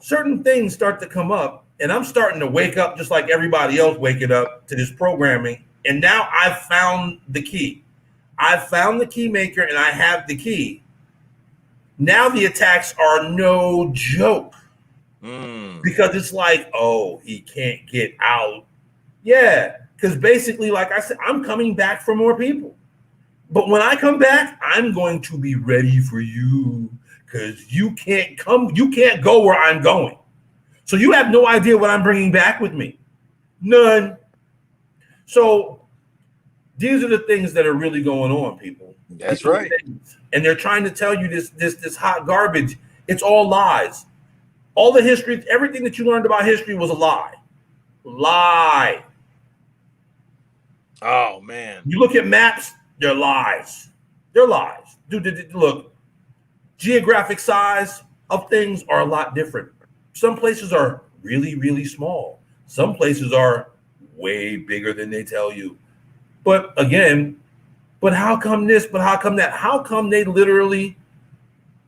certain things start to come up and I'm starting to wake up just like everybody else waking up to this programming. And now I've found the key. I've found the key maker and I have the key. Now the attacks are no joke. Because it's like, oh, he can't get out. Yeah, because basically, like I said, I'm coming back for more people. But when I come back, I'm going to be ready for you because you can't go where I'm going. So you have no idea what I'm bringing back with me. None. So these are the things that are really going on, people. That's right. And they're trying to tell you this hot garbage. It's all lies. All the history, everything that you learned about history was a lie. Lie. Oh, man. You look at maps, they're lies. They're lies. Dude, look, geographic size of things are a lot different. Some places are really, really small. Some places are way bigger than they tell you. But again, but how come this? But how come that? How come they literally,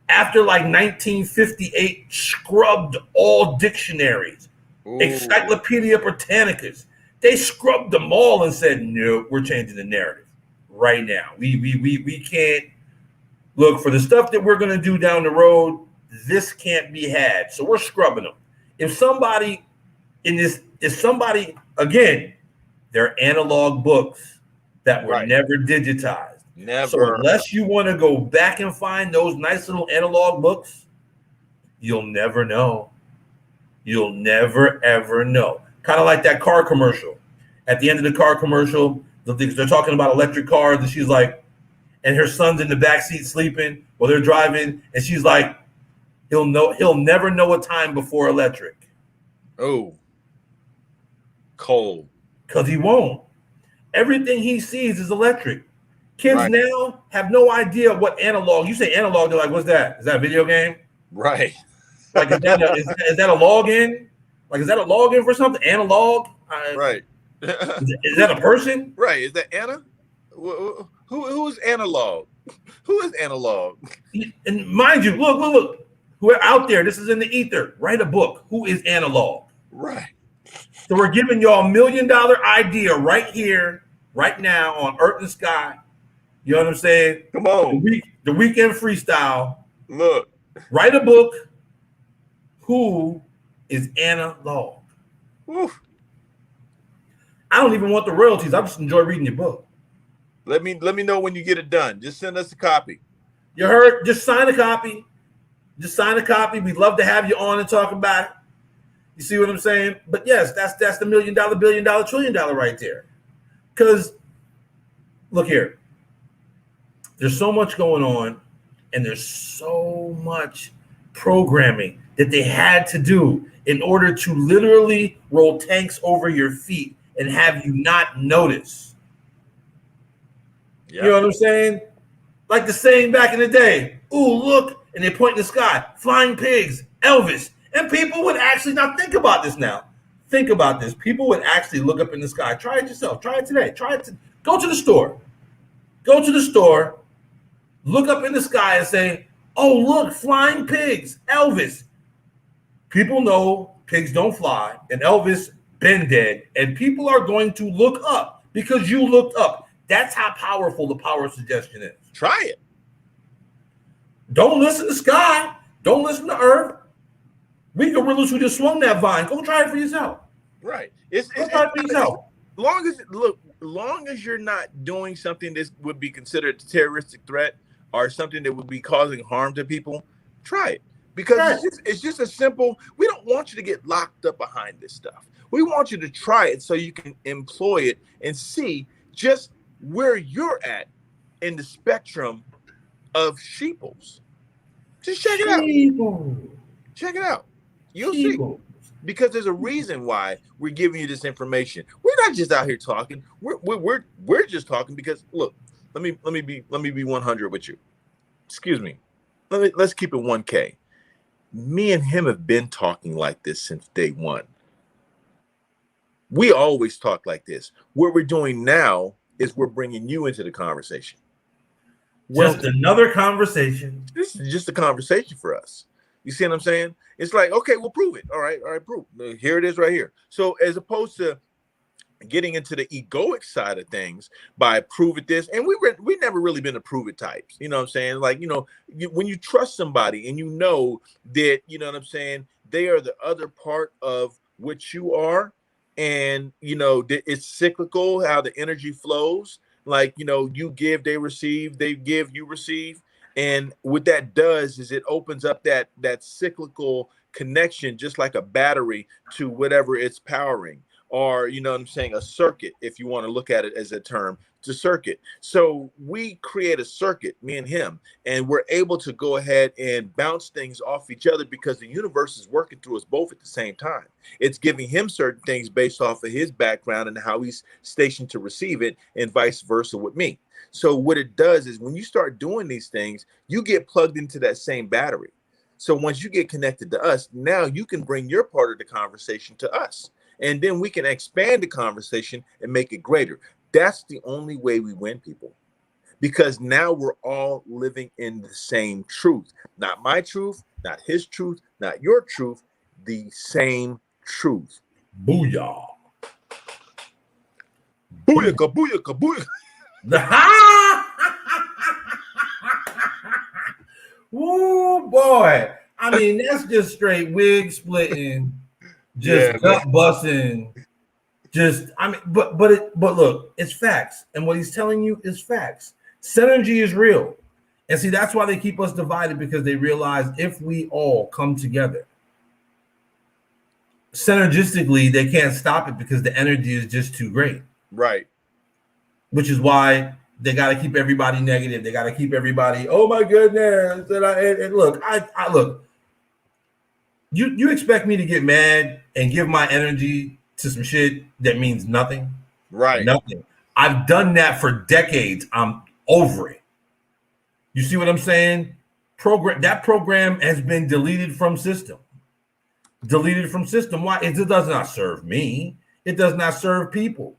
after like 1958, scrubbed all dictionaries, Encyclopedia Britannicas? They scrubbed them all and said, no, we're changing the narrative right now. We can't look for the stuff that we're going to do down the road. This can't be had. So we're scrubbing them. If somebody again, they're analog books that were never digitized. Never. So unless you want to go back and find those nice little analog books, you'll never know. You'll never, ever know. Kind of like that car commercial. At the end of the car commercial, they're talking about electric cars, and she's like, and her son's in the backseat sleeping while they're driving, and she's like, he'll never know a time before electric. Oh, cold. Because he won't. Everything he sees is electric. Kids now have no idea what analog. You say analog, they're like, what's that? Is that a video game? Right. Like, is that a login? Like, is that a login for something? Analog? Right. Is that a person? Right. Is that Anna? Who is analog? Who is analog? And mind you, look. Who are out there? This is in the ether. Write a book. Who is analog? Right. So we're giving y'all $1 million idea right here, right now on Earth and Sky. You know what I'm saying? Come on. The weekend freestyle. Look. Write a book. Who is analog? Oof. I don't even want the royalties. I just enjoy reading your book. Let me know when you get it done. Just send us a copy. You heard? Just sign a copy. Just sign a copy. We'd love to have you on and talk about it. You see what I'm saying? But yes, that's the $1 million, $1 billion, $1 trillion right there. Because look here, there's so much going on. and there's so much programming that they had to do in order to literally roll tanks over your feet and have you not notice. Yep. You know what I'm saying? Like the saying back in the day, ooh, look, and they point in the sky, flying pigs, Elvis. And people would actually, now think about this now. Think about this. People would actually look up in the sky. Try it yourself. Try it today. Go to the store. Go to the store, look up in the sky and say, oh, look, flying pigs, Elvis. People know pigs don't fly, and Elvis been dead, and people are going to look up because you looked up. That's how powerful the power of suggestion is. Try it. Don't listen to sky. Don't listen to earth. We gorillas who just swung that vine. Go try it for yourself. Right. Go try it for yourself. Long as you're not doing something that would be considered a terroristic threat or something that would be causing harm to people, try it. Because it's just a simple, we don't want you to get locked up behind this stuff. We want you to try it so you can employ it and see just where you're at in the spectrum of sheeples. Just check it out. Check it out. You'll see. Because there's a reason why we're giving you this information. We're not just out here talking. We're just talking because look, let me be 100 with you. Excuse me. Let's keep it 1K. Me and him have been talking like this since day one. We always talk like this. What we're doing now is we're bringing you into the conversation. Just another conversation. This is just a conversation for us. You see what I'm saying? It's like, okay, we'll prove it. All right, prove. Here it is right here. So as opposed to getting into the egoic side of things by prove it this, and we never really been a prove it types. You know what I'm saying? Like, when you trust somebody and you know that, you know what I'm saying, they are the other part of what you are, and it's cyclical how the energy flows. Like, you give, they receive, they give, you receive. And what that does is it opens up that cyclical connection, just like a battery to whatever it's powering, or, you know what I'm saying, a circuit, if you want to look at it as a term, to circuit. So we create a circuit, me and him, and we're able to go ahead and bounce things off each other because the universe is working through us both at the same time. It's giving him certain things based off of his background and how he's stationed to receive it, and vice versa with me. So what it does is when you start doing these things, you get plugged into that same battery. So once you get connected to us, now you can bring your part of the conversation to us. And then we can expand the conversation and make it greater. That's the only way we win, people. Because now we're all living in the same truth. Not my truth, not his truth, not your truth, the same truth. Booyah. Booyaka, booyaka, booyaka. Woo, boy. I mean, that's just straight wig splitting, just gut busting. But look, it's facts. And what he's telling you is facts. Synergy is real. And see, that's why they keep us divided, because they realize if we all come together, synergistically, they can't stop it because the energy is just too great. Right. Which is why they got to keep everybody negative. They got to keep everybody, oh my goodness. And look, I look, you expect me to get mad and give my energy to some shit that means nothing? Right. Nothing. I've done that for decades. I'm over it. You see what I'm saying? That program has been deleted from system. Deleted from system. Why? It does not serve me. It does not serve people.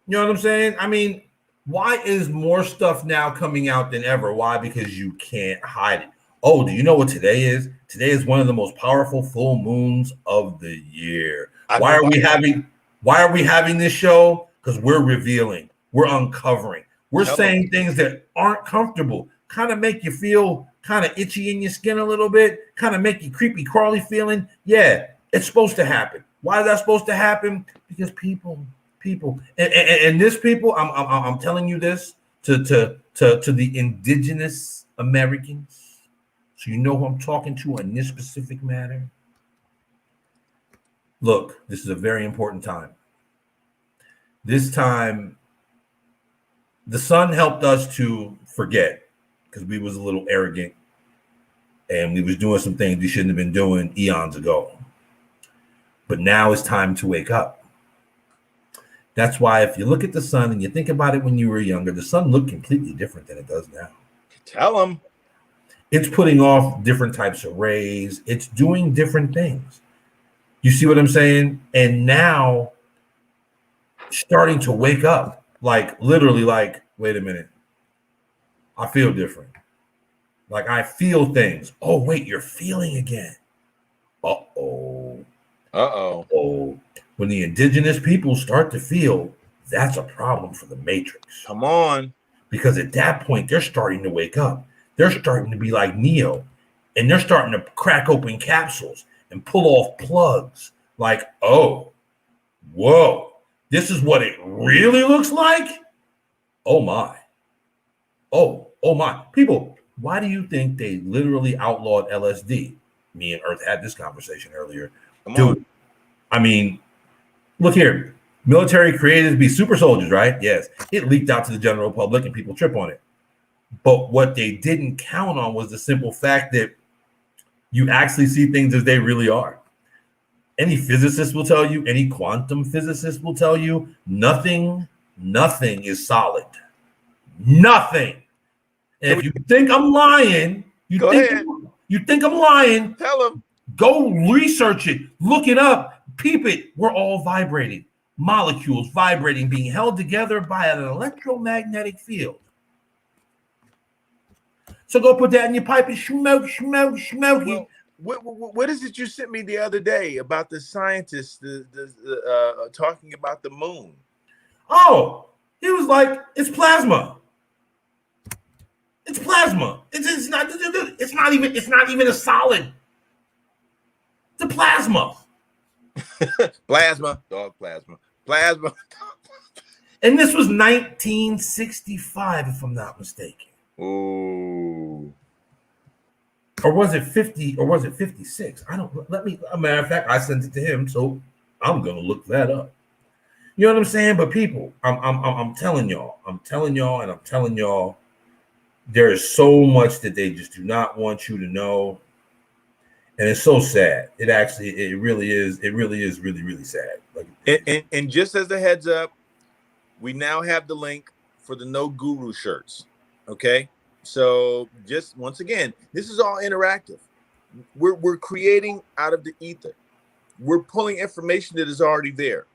You know what I'm saying? I mean, why is more stuff now coming out than ever? Why? Because you can't hide it. Oh, do you know what today is? Today is one of the most powerful full moons of the year. Why are we having this show? Because we're revealing, we're uncovering, we're saying things that aren't comfortable, kind of make you feel kind of itchy in your skin a little bit, kind of make you creepy crawly feeling. Yeah, it's supposed to happen. Why is that supposed to happen? Because people, and this people, I'm telling you this to the indigenous Americans, so you know who I'm talking to on this specific matter. Look, this is a very important time. This time, the sun helped us to forget. because we was a little arrogant and we was doing some things we shouldn't have been doing eons ago. But now it's time to wake up. That's why if you look at the sun and you think about it when you were younger, the sun looked completely different than it does now. Tell them. It's putting off different types of rays. It's doing different things. You see what I'm saying? And now starting to wake up, like literally like, wait a minute. I feel different. Like I feel things. Oh, wait, you're feeling again. Uh-oh. Uh-oh. When the indigenous people start to feel, that's a problem for the Matrix. Come on. Because at that point, they're starting to wake up. They're starting to be like Neo, and they're starting to crack open capsules and pull off plugs. Like, oh, whoa, this is what it really looks like? Oh, my. Oh, my. People, why do you think they literally outlawed LSD? Me and Earth had this conversation earlier. Dude, I mean, look here. Military created to be super soldiers, right? Yes. It leaked out to the general public and people trip on it. But what they didn't count on was the simple fact that you actually see things as they really are. Any physicist will tell you, any quantum physicist will tell you, nothing is solid. Nothing. And if you think I'm lying, you think I'm lying, tell them. Go research it, look it up, peep it. We're all vibrating. Molecules vibrating, being held together by an electromagnetic field. So go put that in your pipe and smoke it. Well, what is it you sent me the other day about the scientists talking about the moon? Oh, he was like, it's plasma. It's plasma. It's not even a solid. It's a plasma. Plasma. And this was 1965, if I'm not mistaken. Ooh. Or was it 50? Or was it 56? I don't. Let me. A matter of fact, I sent it to him, so I'm gonna look that up. You know what I'm saying? But people, I'm telling y'all, there is so much that they just do not want you to know, and it's so sad. It really is really sad. Like, and just as a heads up, we now have the link for the No Guru shirts. Okay, so just once again, this is all interactive. We're creating out of the ether. We're pulling information that is already there.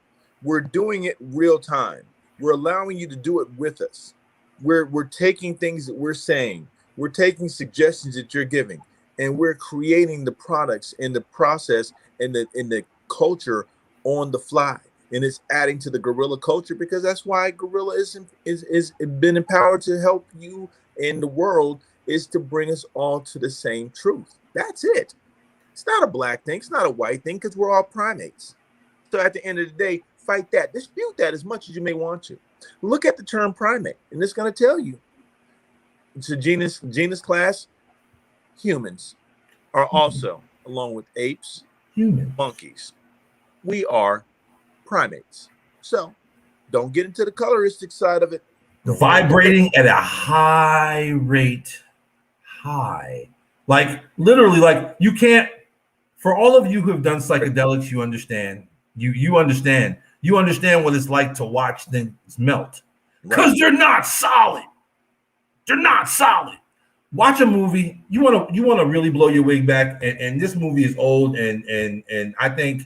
We're doing it real time. We're allowing you to do it with us. We're taking things that we're saying. We're taking suggestions that you're giving, and we're creating the products in the process and in the culture on the fly. And it's adding to the guerrilla culture, because that's why guerrilla is been empowered to help you in the world, is to bring us all to the same truth. That's it. It's not a black thing. It's not a white thing, because we're all primates. So at the end of the day, fight that. Dispute that as much as you may want to. Look at the term primate, and it's going to tell you. It's a genus class. Humans are also, along with apes, monkeys. We are primates. So don't get into the coloristic side of it. Vibrating at a high rate. Like literally, like you can't, for all of you who have done psychedelics, you understand what it's like to watch things melt. Because they're not solid. Watch a movie. You want to really blow your wig back, and this movie is old, and I think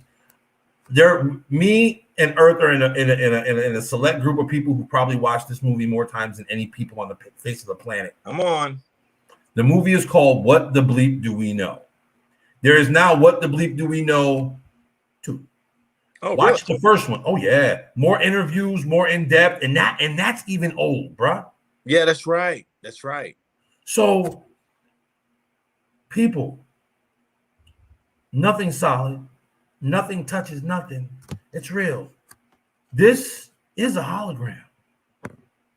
me and Earth are in a select group of people who probably watched this movie more times than any people on the face of the planet. Come on. The movie is called What the Bleep Do We Know? There is now What the Bleep Do We Know 2. Oh, watch really? The first one. Oh yeah, more interviews, more in depth, and that's even old, bruh. Yeah, that's right. So, people, nothing solid, nothing touches nothing. It's real. This is a hologram.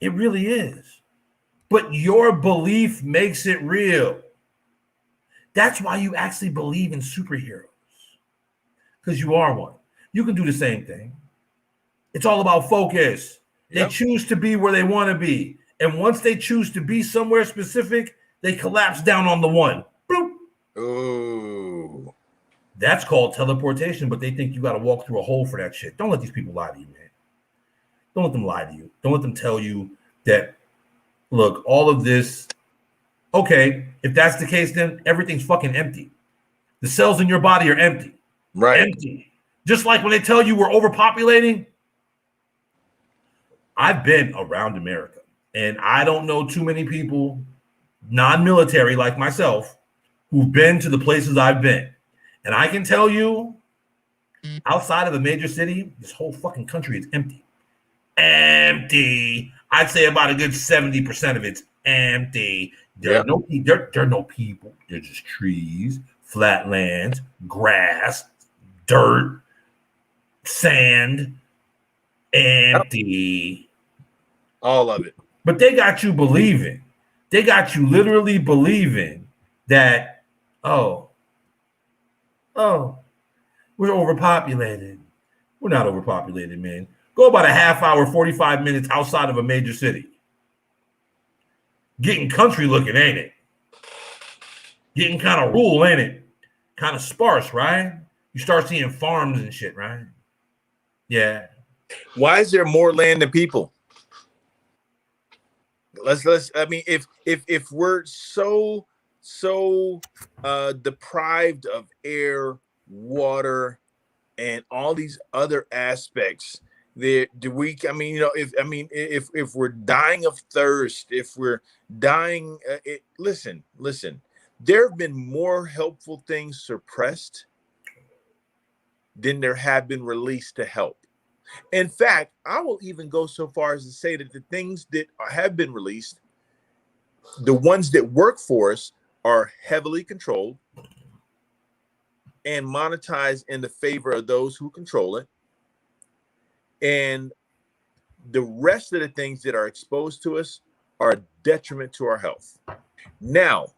It really is. But your belief makes it real. That's why you actually believe in superheroes. Because you are one. You can do the same thing. It's all about focus. They choose to be where they want to be. And once they choose to be somewhere specific, They collapse down on the one. Boop. Ooh. That's called teleportation, but they think you got to walk through a hole for that shit. Don't let these people lie to you, man. Don't let them lie to you. Don't let them tell you that, look, all of this, okay, if that's the case, then everything's fucking empty. The cells in your body are empty. Right. Empty. Just like when they tell you we're overpopulating. I've been around America, and I don't know too many people, non-military like myself, who've been to the places I've been. And I can tell you, outside of a major city, this whole fucking country is empty. Empty. I'd say about a good 70% of it's empty. There are no people. They're just trees, flatlands, grass, dirt, sand, empty. All of it. But they got you believing. They got you literally believing that, oh, we're overpopulated. We're not overpopulated, man. Go about a half hour, 45 minutes outside of a major city. Getting country looking, ain't it? Getting kind of rural, ain't it? Kind of sparse, right? You start seeing farms and shit, right? Yeah. Why is there more land than people? Let's I mean, if we're so deprived of air, water, and all these other aspects, if we're dying of thirst, if we're dying, listen, there have been more helpful things suppressed than there have been released to help. In fact, I will even go so far as to say that the things that have been released, the ones that work for us, are heavily controlled and monetized in the favor of those who control it. And the rest of the things that are exposed to us are a detriment to our health. Now,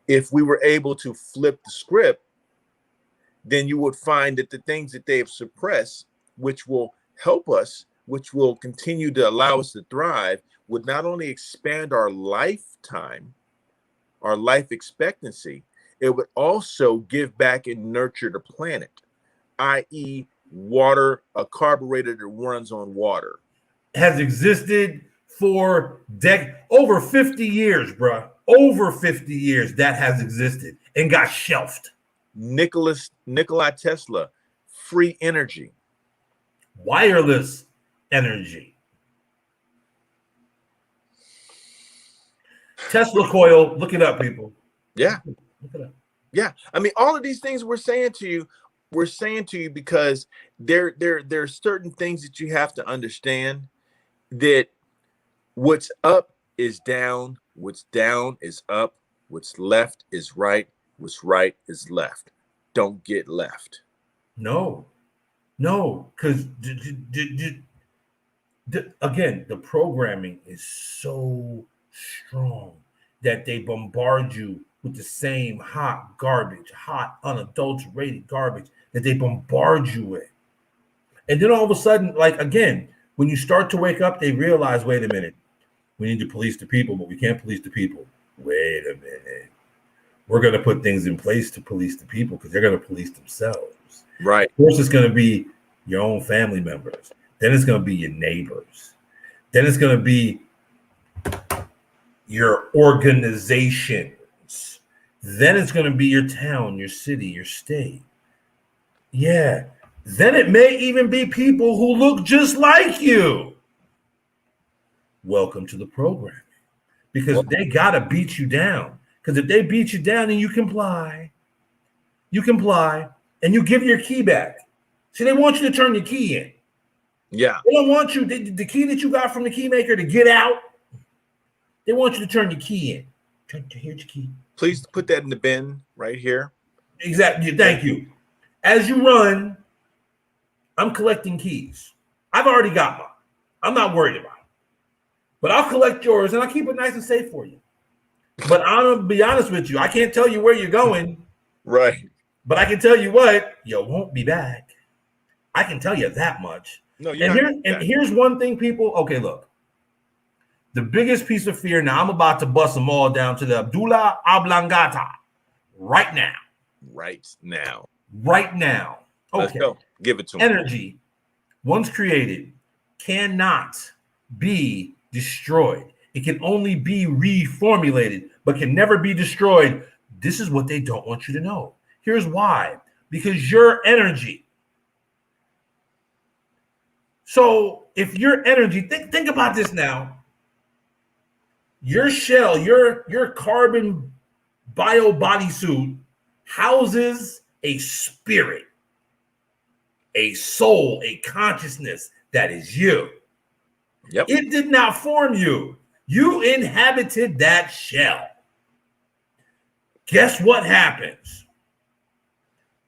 if we were able to flip the script, then you would find that the things that they have suppressed, which will help us, which will continue to allow us to thrive, would not only expand our lifetime, our life expectancy, it would also give back and nurture the planet, i.e., water, a carburetor that runs on water. Has existed for over 50 years, bro. Over 50 years that has existed and got shelved. Nikola Tesla, free energy. Wireless energy. Tesla coil, look it up, people. Yeah. Look it up. Yeah. I mean, all of these things we're saying to you because there are certain things that you have to understand, that what's up is down, what's down is up, what's left is right, what's right is left. Don't get left. No, because again, the programming is so strong that they bombard you with the same hot garbage, hot, unadulterated garbage that they bombard you with. And then all of a sudden, like, again, when you start to wake up, they realize, wait a minute, we need to police the people, but we can't police the people. Wait a minute. We're going to put things in place to police the people because they're going to police themselves. Right. First, it's going to be your own family members. Then it's going to be your neighbors. Then it's going to be your organizations. Then it's going to be your town, your city, your state. Yeah. Then it may even be people who look just like you. Welcome to the program. Because they got to beat you down. Because if they beat you down and you comply, and you give your key back. See, they want you to turn your key in. Yeah. They don't want you, the key that you got from the key maker to get out. They want you to turn your key in. Here's your key. Please put that in the bin right here. Exactly. Thank you. As you run, I'm collecting keys. I've already got mine. I'm not worried about it. But I'll collect yours and I'll keep it nice and safe for you. But I'm going to be honest with you. I can't tell you where you're going. Right. But I can tell you what, you won't be back. I can tell you that much. No, here's one thing, people. Okay, look. The biggest piece of fear. Now I'm about to bust them all down to the Abdullah Oblongata right now. Right now. Right now. Okay. Let's go. Give it to him. Energy, once created, cannot be destroyed. It can only be reformulated, but can never be destroyed. This is what they don't want you to know. Here's why. Because your energy. So if your energy, think about this now. Your shell, your carbon bio bodysuit houses a spirit, a soul, a consciousness that is you. Yep. It did not form you. You inhabited that shell. Guess what happens?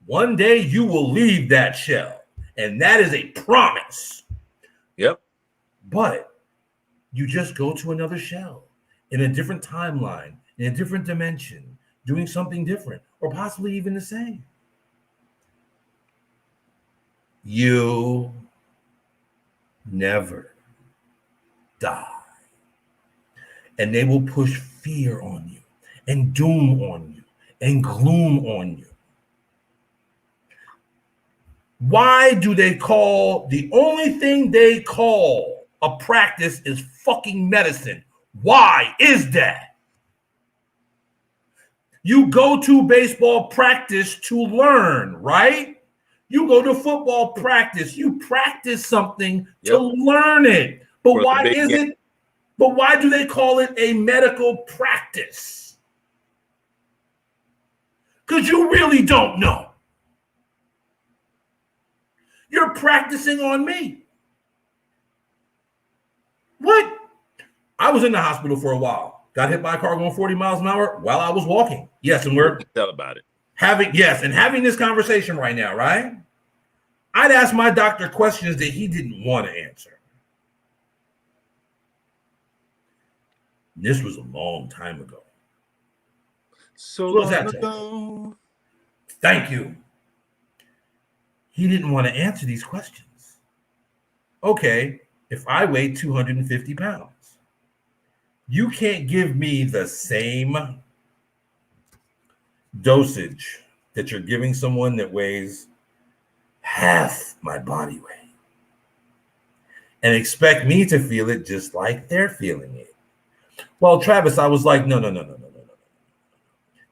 One day you will leave that shell, and that is a promise. Yep. But you just go to another shell in a different timeline, in a different dimension, doing something different, or possibly even the same. You never die. And they will push fear on you, and doom on you, and gloom on you. Why do they call the only thing they call a practice is fucking medicine? Why is that? You go to baseball practice to learn, right? You go to football practice. You practice something to learn it. But why is it? But why do they call it a medical practice? Because you really don't know. You're practicing on me. What? I was in the hospital for a while. Got hit by a car going 40 miles an hour while I was walking. Yes, and we're tell about it. Having this conversation right now, right? I'd ask my doctor questions that he didn't want to answer. This was a long time ago. So long ago. Thank you. He didn't want to answer these questions. Okay, if I weigh 250 pounds, you can't give me the same dosage that you're giving someone that weighs half my body weight and expect me to feel it just like they're feeling it. Well, Travis, I was like, no.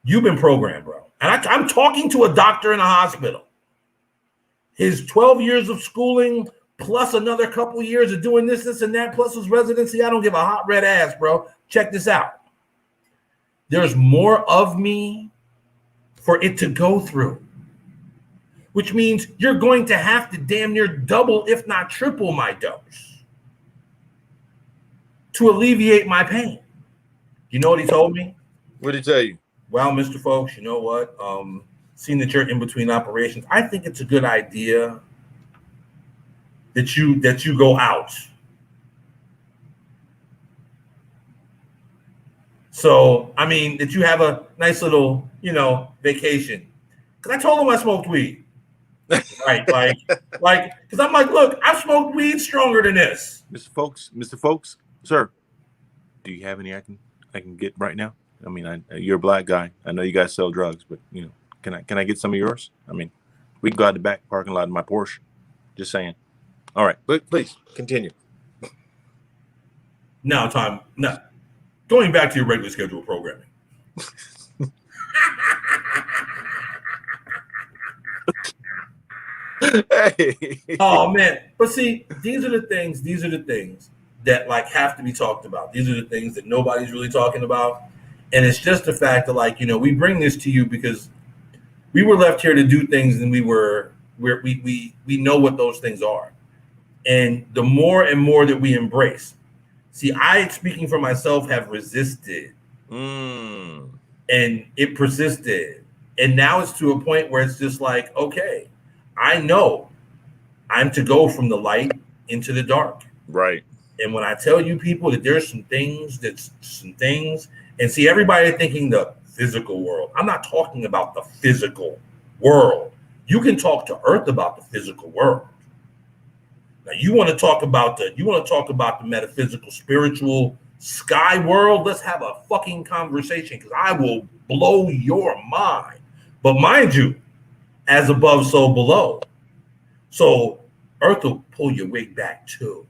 You've been programmed, bro. And I'm talking to a doctor in a hospital. His 12 years of schooling, plus another couple of years of doing this, and that, plus his residency. I don't give a hot red ass, bro. Check this out. There's more of me for it to go through, which means you're going to have to damn near double, if not triple, my dose to alleviate my pain. You know what he told me? What did he tell you? Well, Mr. Folks, you know what? Seeing that you're in between operations, I think it's a good idea that you go out. So, I mean, that you have a nice little, vacation. Because I told him I smoked weed. Right, because I'm like, look, I've smoked weed stronger than this. Mr. Folks, sir, do you have any I can get right now? I mean, you're a black guy. I know you guys sell drugs, but can I get some of yours? I mean, we can go out the back parking lot in my Porsche. Just saying. All right, but please continue. Now, Tom, going back to your regular schedule programming. Hey. Oh man, but see, these are the things that have to be talked about. These are the things that nobody's really talking about, and it's just the fact that we bring this to you because we were left here to do things, and we know what those things are, and the more and more that we embrace. See, I, speaking for myself, have resisted, and it persisted, and now it's to a point where it's just like, okay, I know I'm to go from the light into the dark. Right. And when I tell you people that there's some things, and see, everybody thinking the physical world. I'm not talking about the physical world. You can talk to Earth about the physical world. Now you want to talk about the metaphysical, spiritual Sky world, let's have a fucking conversation because I will blow your mind. But mind you, as above, so below. So Earth will pull your weight back too.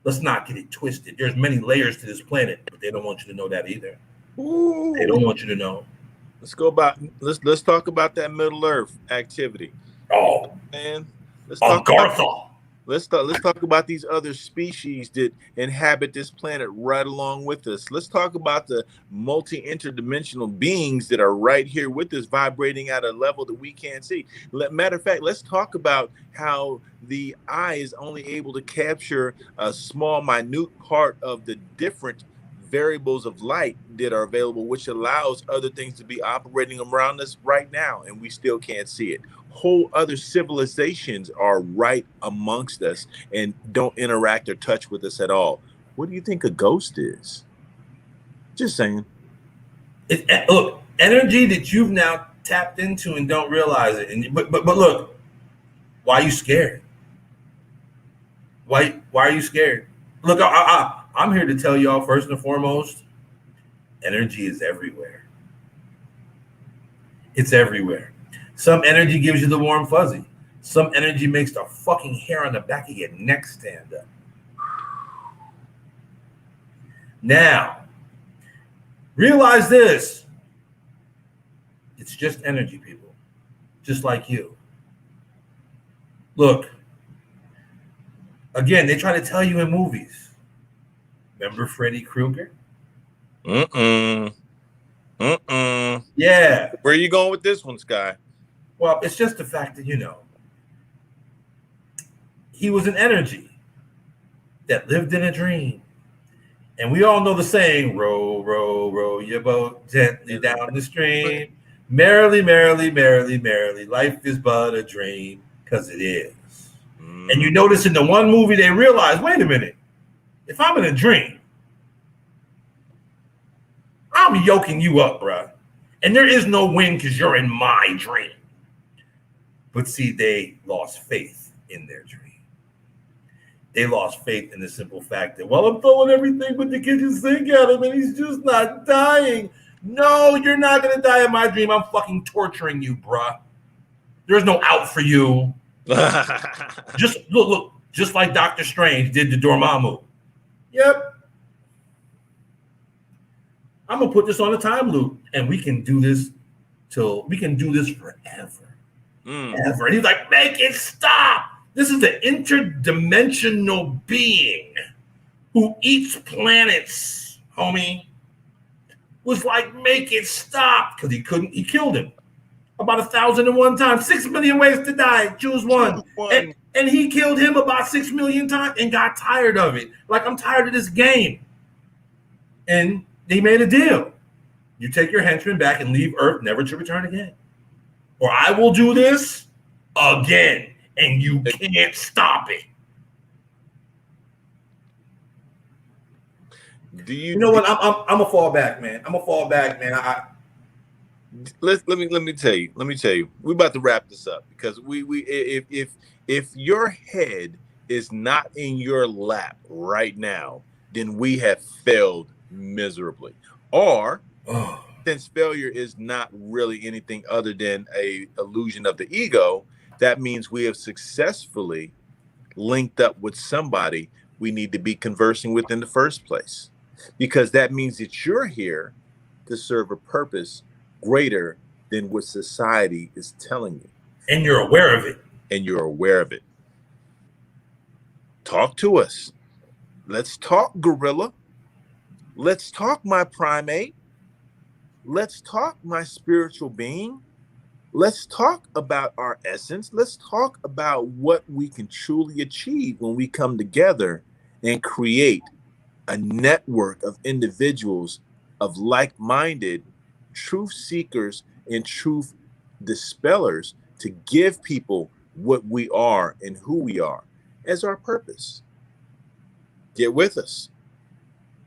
Let's not get it twisted. There's many layers to this planet, but they don't want you to know that either. Ooh. They don't want you to know. Let's talk about that Middle Earth activity. Oh, man. Let's talk about these other species that inhabit this planet right along with us. Let's talk about the multi-interdimensional beings that are right here with us, vibrating at a level that we can't see. Matter of fact, let's talk about how the eye is only able to capture a small, minute part of the different variables of light that are available, which allows other things to be operating around us right now, and we still can't see it. Whole other civilizations are right amongst us and don't interact or touch with us at all. What do you think a ghost is? Just saying. Look, energy that you've now tapped into and don't realize it. And but look, why are you scared? Why are you scared? Look, I'm here to tell y'all first and foremost, energy is everywhere. It's everywhere. Some energy gives you the warm fuzzy. Some energy makes the fucking hair on the back of your neck stand up. Now, realize this. It's just energy, people. Just like you. Look, again, they try to tell you in movies. Remember Freddy Krueger? Yeah. Where are you going with this one, Sky? Well, it's just the fact that, he was an energy that lived in a dream. And we all know the saying, row, row, row your boat gently down the stream. Merrily, merrily, merrily, merrily, life is but a dream, because it is. And you notice in the one movie, they realize, wait a minute, if I'm in a dream, I'm yoking you up, bro. And there is no win because you're in my dream. But see, they lost faith in their dream. They lost faith in the simple fact that, well, I'm throwing everything but the kitchen sink at him and he's just not dying. No, you're not going to die in my dream. I'm fucking torturing you, bruh. There's no out for you. Just look, just like Doctor Strange did to Dormammu. Yep. I'm going to put this on a time loop and we can do this forever. Ever. And he's like, make it stop. This is an interdimensional being who eats planets, homie. Was like, make it stop. Because he killed him. About 1,001 times. 6 million ways to die. Choose one. And he killed him about 6 million times and got tired of it. Like, I'm tired of this game. And they made a deal. You take your henchmen back and leave Earth never to return again. Or I will do this again. And you can't stop it. You know what? I'm a fall back, man. Let me tell you. We're about to wrap this up because if your head is not in your lap right now, then we have failed miserably. Or since failure is not really anything other than a illusion of the ego, that means we have successfully linked up with somebody we need to be conversing with in the first place. Because that means that you're here to serve a purpose greater than what society is telling you. And you're aware of it. Talk to us. Let's talk, gorilla. Let's talk, my primate. Let's talk, my spiritual being. Let's talk about our essence. Let's talk about what we can truly achieve when we come together and create a network of individuals of like-minded truth seekers and truth dispellers to give people what we are and who we are as our purpose. Get with us.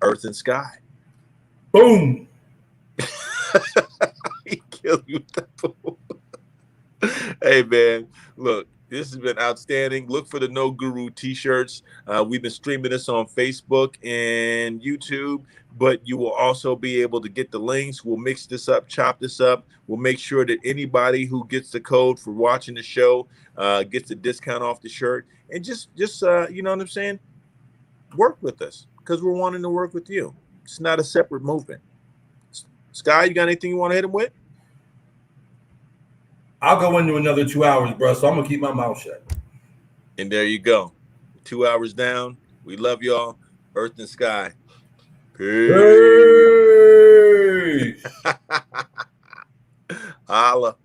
Earth and sky. Boom. He killed you with that boom. Hey, man, look, This has been outstanding. Look for the No Guru t-shirts. We've been streaming this on Facebook and YouTube, but you will also be able to get the links. We'll mix this up, chop this up. We'll make sure that anybody who gets the code for watching the show gets a discount off the shirt. And just you know what I'm saying? Work with us because we're wanting to work with you. It's not a separate movement. Sky, you got anything you want to hit him with? I'll go into another 2 hours, bro. So I'm gonna keep my mouth shut. And there you go. 2 hours down. We love y'all. Earth and Sky. Peace. Peace. Holla.